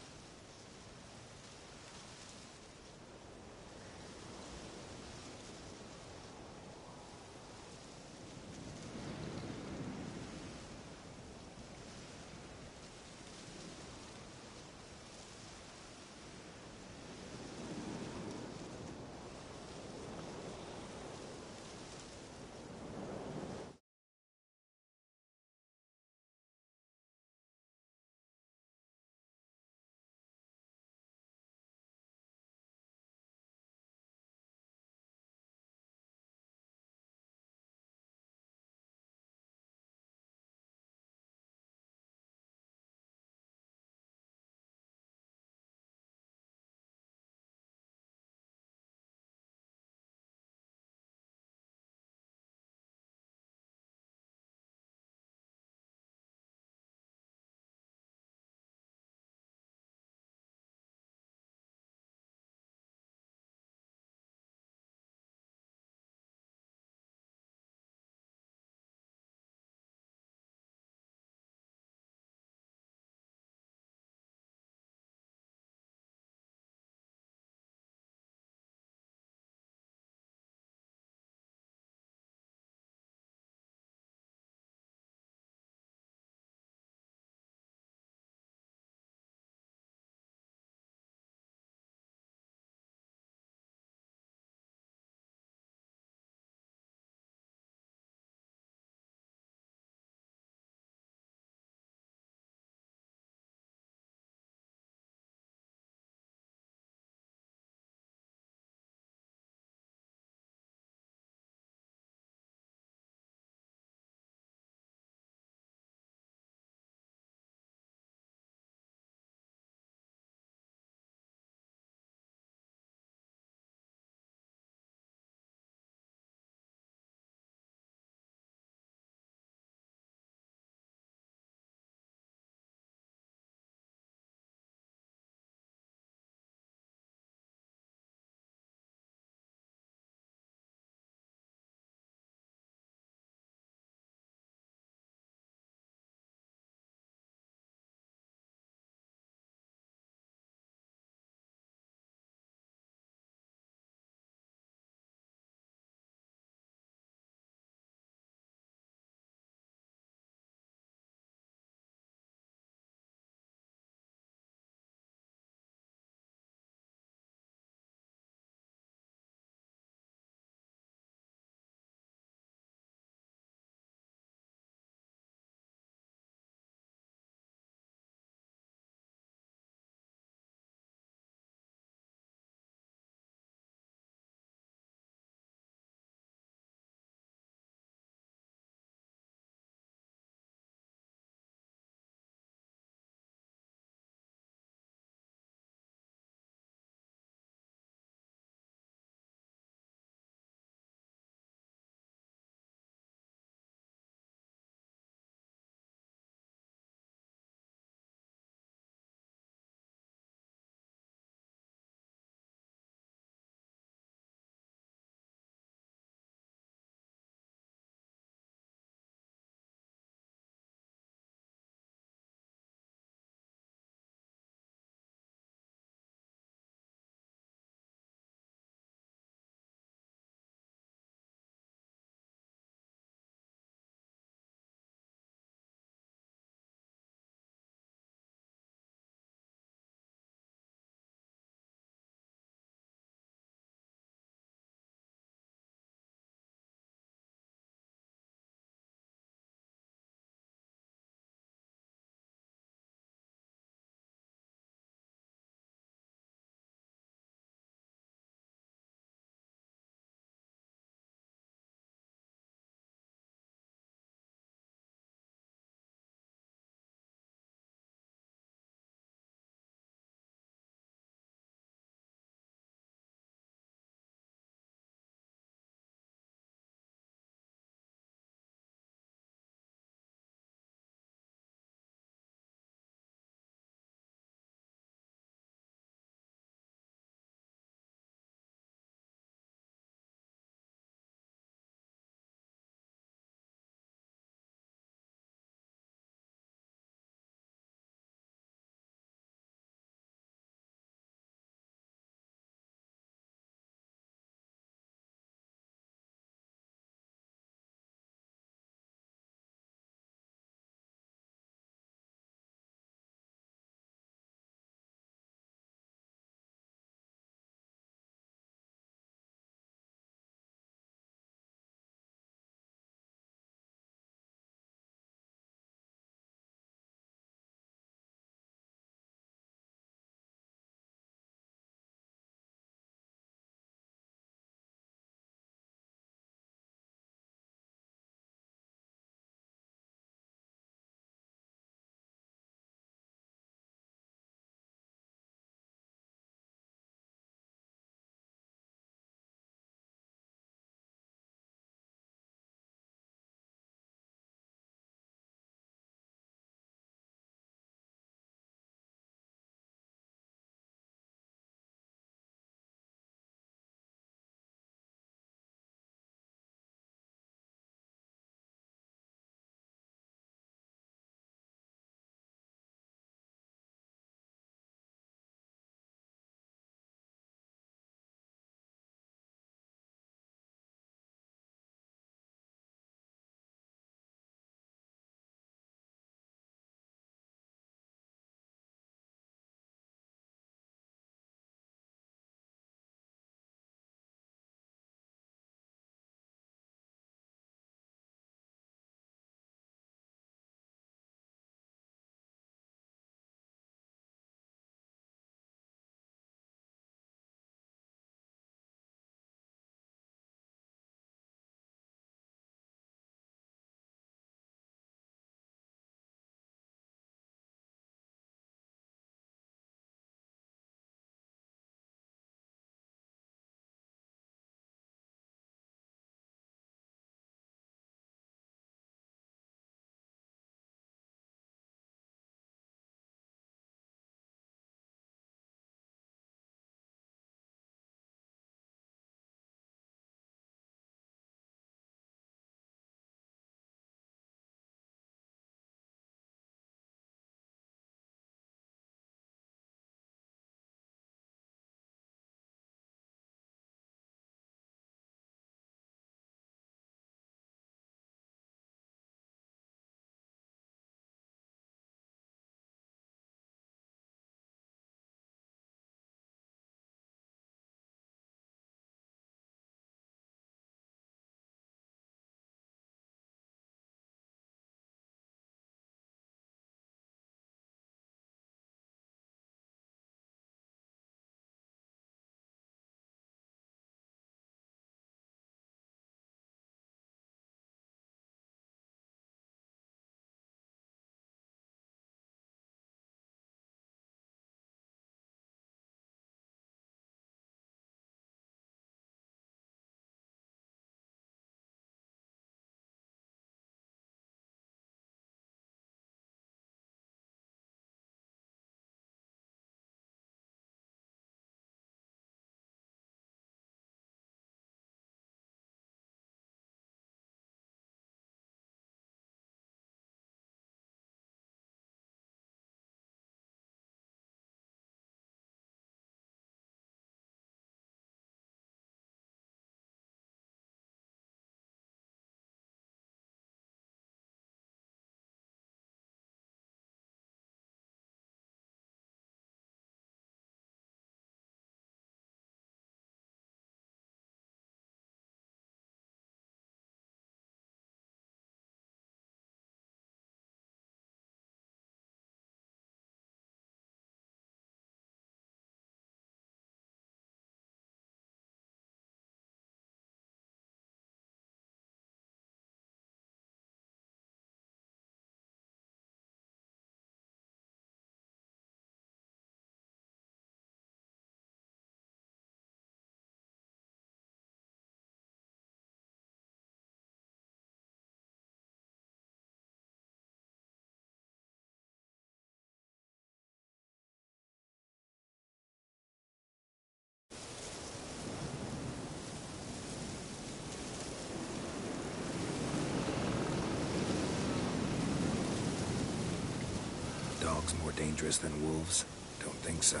dogs more dangerous than wolves? Don't think so.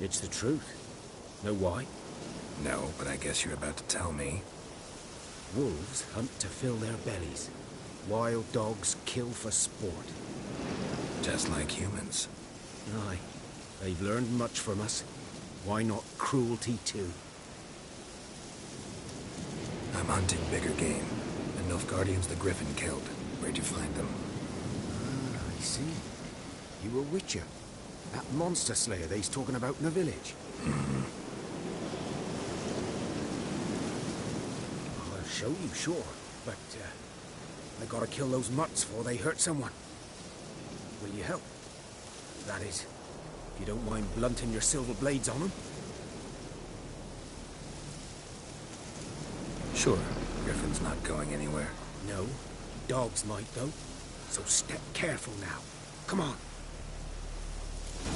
It's the truth. Know why? No, but I guess you're about to tell me. Wolves hunt to fill their bellies. Wild dogs kill for sport. Just like humans. Aye. They've learned much from us. Why not cruelty too? I'm hunting bigger game. The Nilfgaardians the Griffin killed. Where'd you find them? I see. You were Witcher. That monster slayer they's talking about in the village. I'll show you, sure. But, I gotta kill those mutts before they hurt someone. Will you help? That is, if you don't mind blunting your silver blades on them. Sure. Griffin's not going anywhere. No. Dogs might, though. So step careful now. Come on.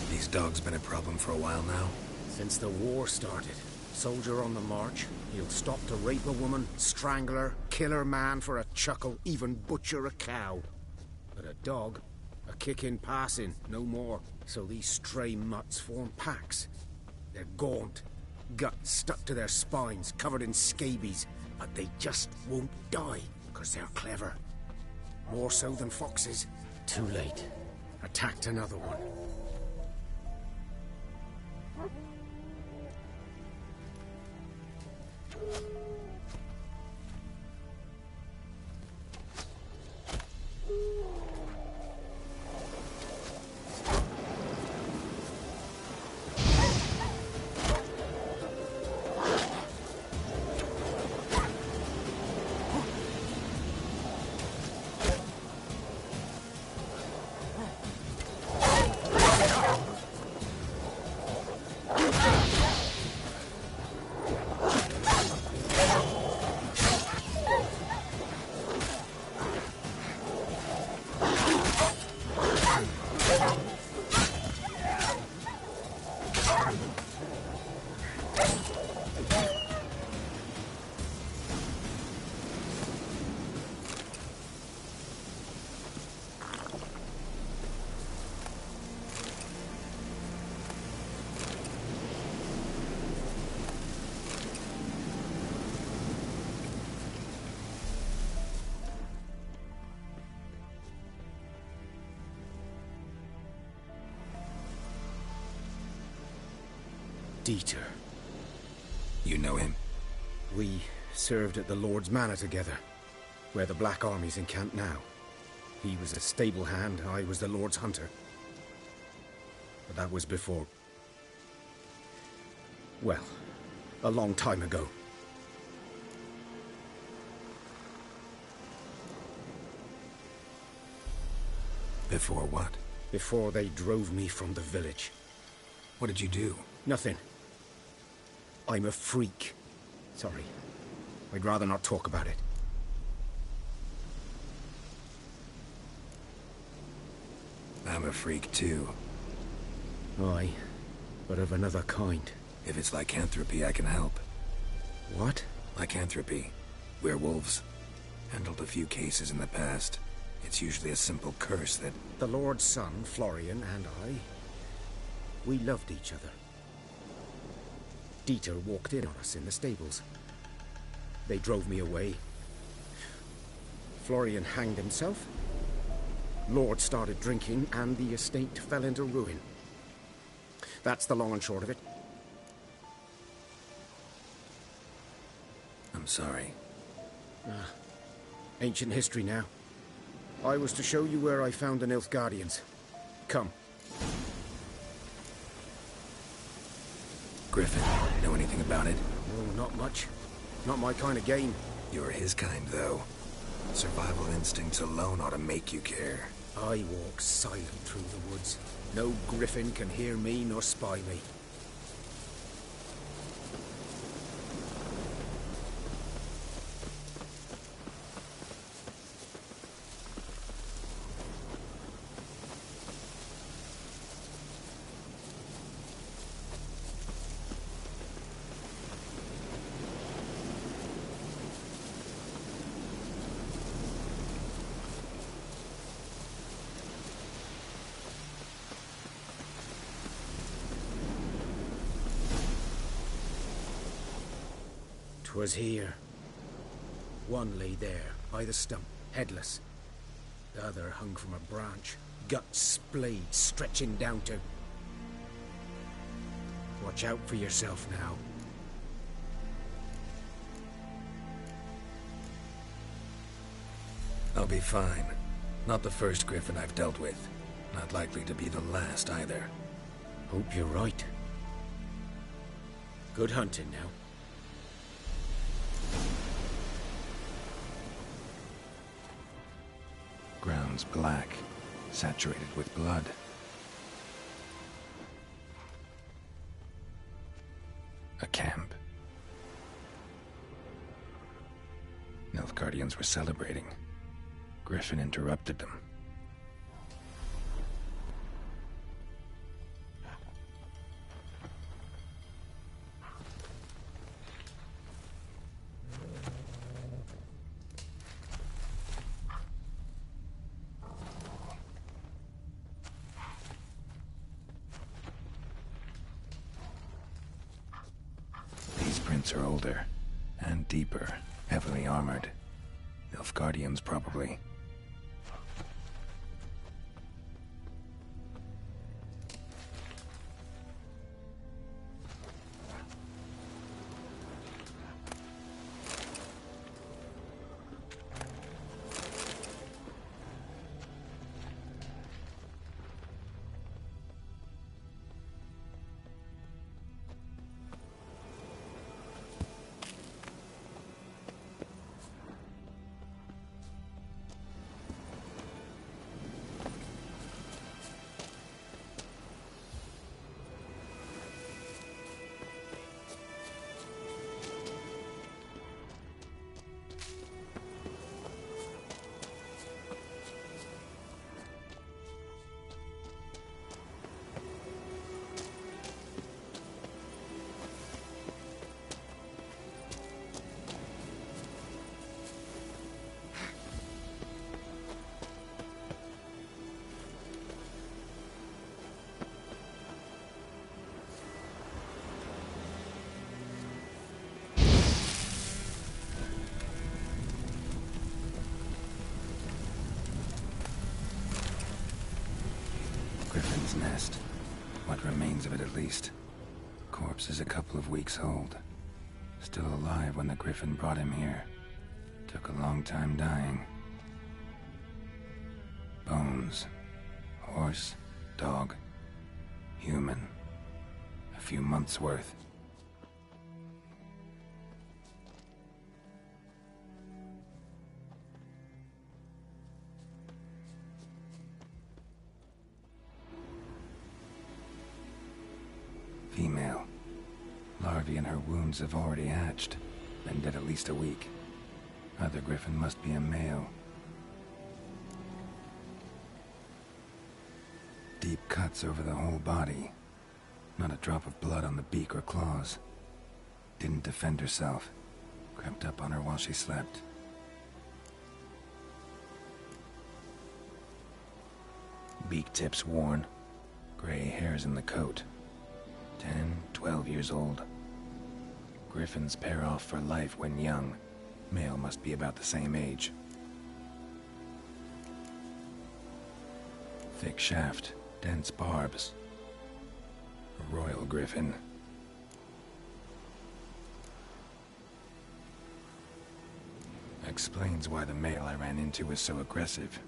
These dogs been a problem for a while now? Since the war started. Soldier on the march. He'll stop to rape a woman, strangle her, kill her man for a chuckle, even butcher a cow. But a dog, a kick in passing, no more. So these stray mutts form packs. They're gaunt, guts stuck to their spines, covered in scabies, but they just won't die, because they're clever. More so than foxes. Too late. Attacked another one. Dieter. You know him? We served at the Lord's Manor together, where the Black Army's encamped now. He was a stable hand, I was the Lord's hunter. But that was before... well, a long time ago. Before what? Before they drove me from the village. What did you do? Nothing. I'm a freak. Sorry. I'd rather not talk about it. I'm a freak too. Aye, but of another kind. If it's lycanthropy, I can help. What? Lycanthropy. Werewolves. Handled a few cases in the past. It's usually a simple curse that... The Lord's son, Florian, and I... we loved each other. Dieter walked in on us in the stables. They drove me away. Florian hanged himself. Lord started drinking, and the estate fell into ruin. That's the long and short of it. I'm sorry. Ancient history now. I was to show you where I found the Nilfgaardians. Come. Griffin, know anything about it? Oh, not much. Not my kind of game. You're his kind, though. Survival instincts alone ought to make you care. I walk silent through the woods. No griffin can hear me nor spy me. 'Twas here. One lay there, by the stump, headless. The other hung from a branch, guts splayed, stretching down to... Watch out for yourself now. I'll be fine. Not the first griffin I've dealt with. Not likely to be the last either. Hope you're right. Good hunting now. Ground's black, saturated with blood. A camp. Nilfgaardians were celebrating. Griffin interrupted them. These prints are older and deeper, heavily armored. Nilfgaardians, probably. Griffin's nest. What remains of it, at least. Corpse is a couple of weeks old. Still alive when the Griffin brought him here. Took a long time dying. Bones. Horse, dog, human. A few months' worth. Female. Larvae in her wounds have already hatched. Been dead at least a week. Other griffin must be a male. Deep cuts over the whole body. Not a drop of blood on the beak or claws. Didn't defend herself. Crept up on her while she slept. Beak tips worn. Gray hairs in the coat. 10, 12 years old. Griffins pair off for life when young. Male must be about the same age. Thick shaft, dense barbs. A royal griffin. Explains why the male I ran into was so aggressive.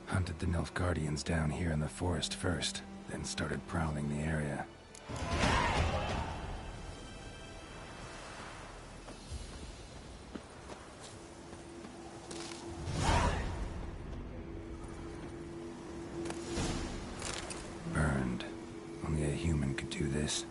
Hunted the Nilfgaardians down here in the forest first, then started prowling the area. Burned. Only a human could do this.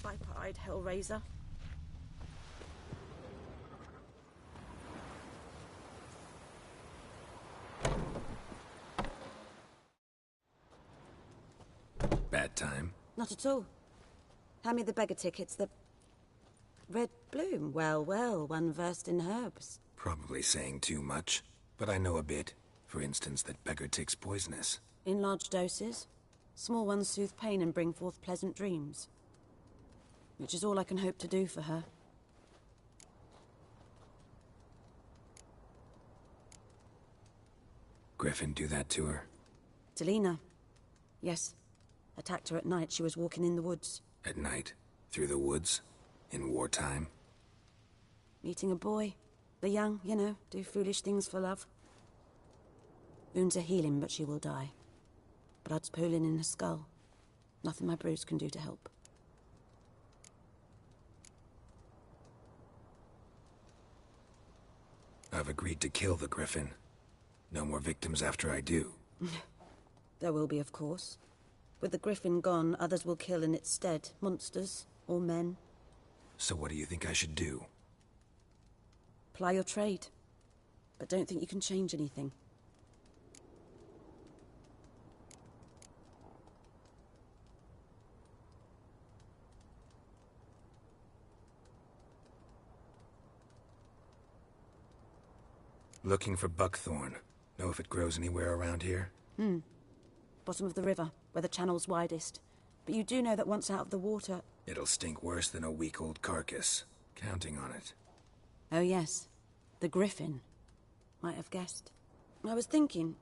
viper-eyed hellraiser. Bad time? Not at all. Hand me the beggar tickets, the... Red bloom. Well, well, one versed in herbs. Probably saying too much, but I know a bit. For instance, that beggar tick's poisonous. In large doses. Small ones soothe pain and bring forth pleasant dreams. Which is all I can hope to do for her. Griffin do that to her? Delina. Yes. Attacked her at night. She was walking in the woods. At night? Through the woods? In wartime? Meeting a boy. The young, you know, do foolish things for love. Wounds are healing, but she will die. Blood's pooling in her skull. Nothing my bruise can do to help. I've agreed to kill the Griffin. No more victims after I do. There will be, of course. With the Griffin gone, others will kill in its stead. Monsters, or men. So what do you think I should do? Ply your trade. But don't think you can change anything. Looking for buckthorn. Know if it grows anywhere around here? Bottom of the river, where the channel's widest. But you do know that once out of the water... It'll stink worse than a week-old carcass. Counting on it. Oh yes, the Griffin. Might have guessed. I was thinking...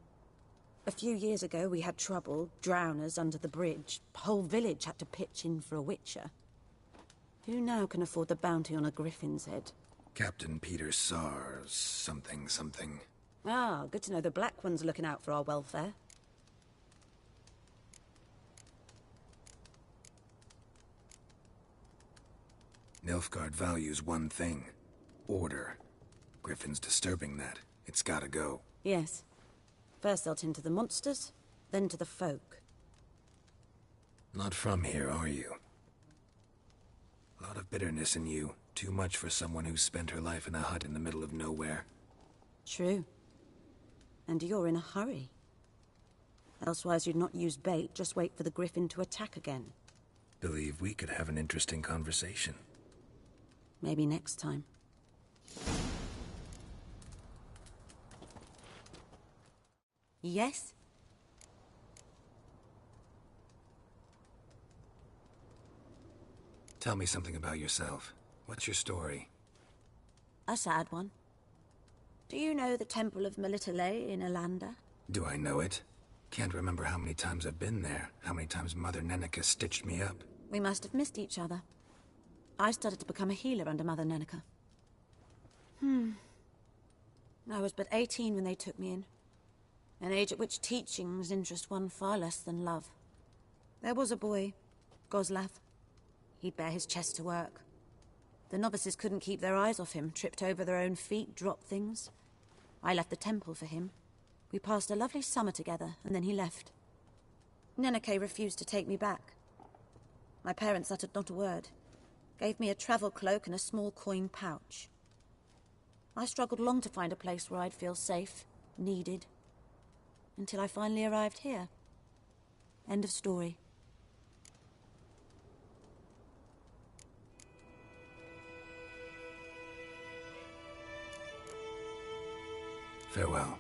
A few years ago we had trouble, drowners under the bridge. Whole village had to pitch in for a witcher. Who now can afford the bounty on a Griffin's head? Captain Peter Sars... something. Ah, good to know the Black One's looking out for our welfare. Nilfgaard values one thing. Order. Griffin's disturbing that. It's gotta go. Yes. First they'll tend to the monsters, then to the folk. Not from here, are you? A lot of bitterness in you. Too much for someone who spent her life in a hut in the middle of nowhere. True. And you're in a hurry. Elsewise you'd not use bait, just wait for the Griffin to attack again. Believe we could have an interesting conversation. Maybe next time. Yes? Tell me something about yourself. What's your story? A sad one. Do you know the Temple of Melitele in Alanda? Do I know it? Can't remember how many times I've been there, how many times Mother Neneka stitched me up. We must have missed each other. I started to become a healer under Mother Neneka. I was but 18 when they took me in. An age at which teachings interest one far less than love. There was a boy, Goslav. He'd bare his chest to work. The novices couldn't keep their eyes off him, tripped over their own feet, dropped things. I left the temple for him. We passed a lovely summer together, and then he left. Neneke refused to take me back. My parents uttered not a word. Gave me a travel cloak and a small coin pouch. I struggled long to find a place where I'd feel safe, needed. Until I finally arrived here. End of story. Farewell.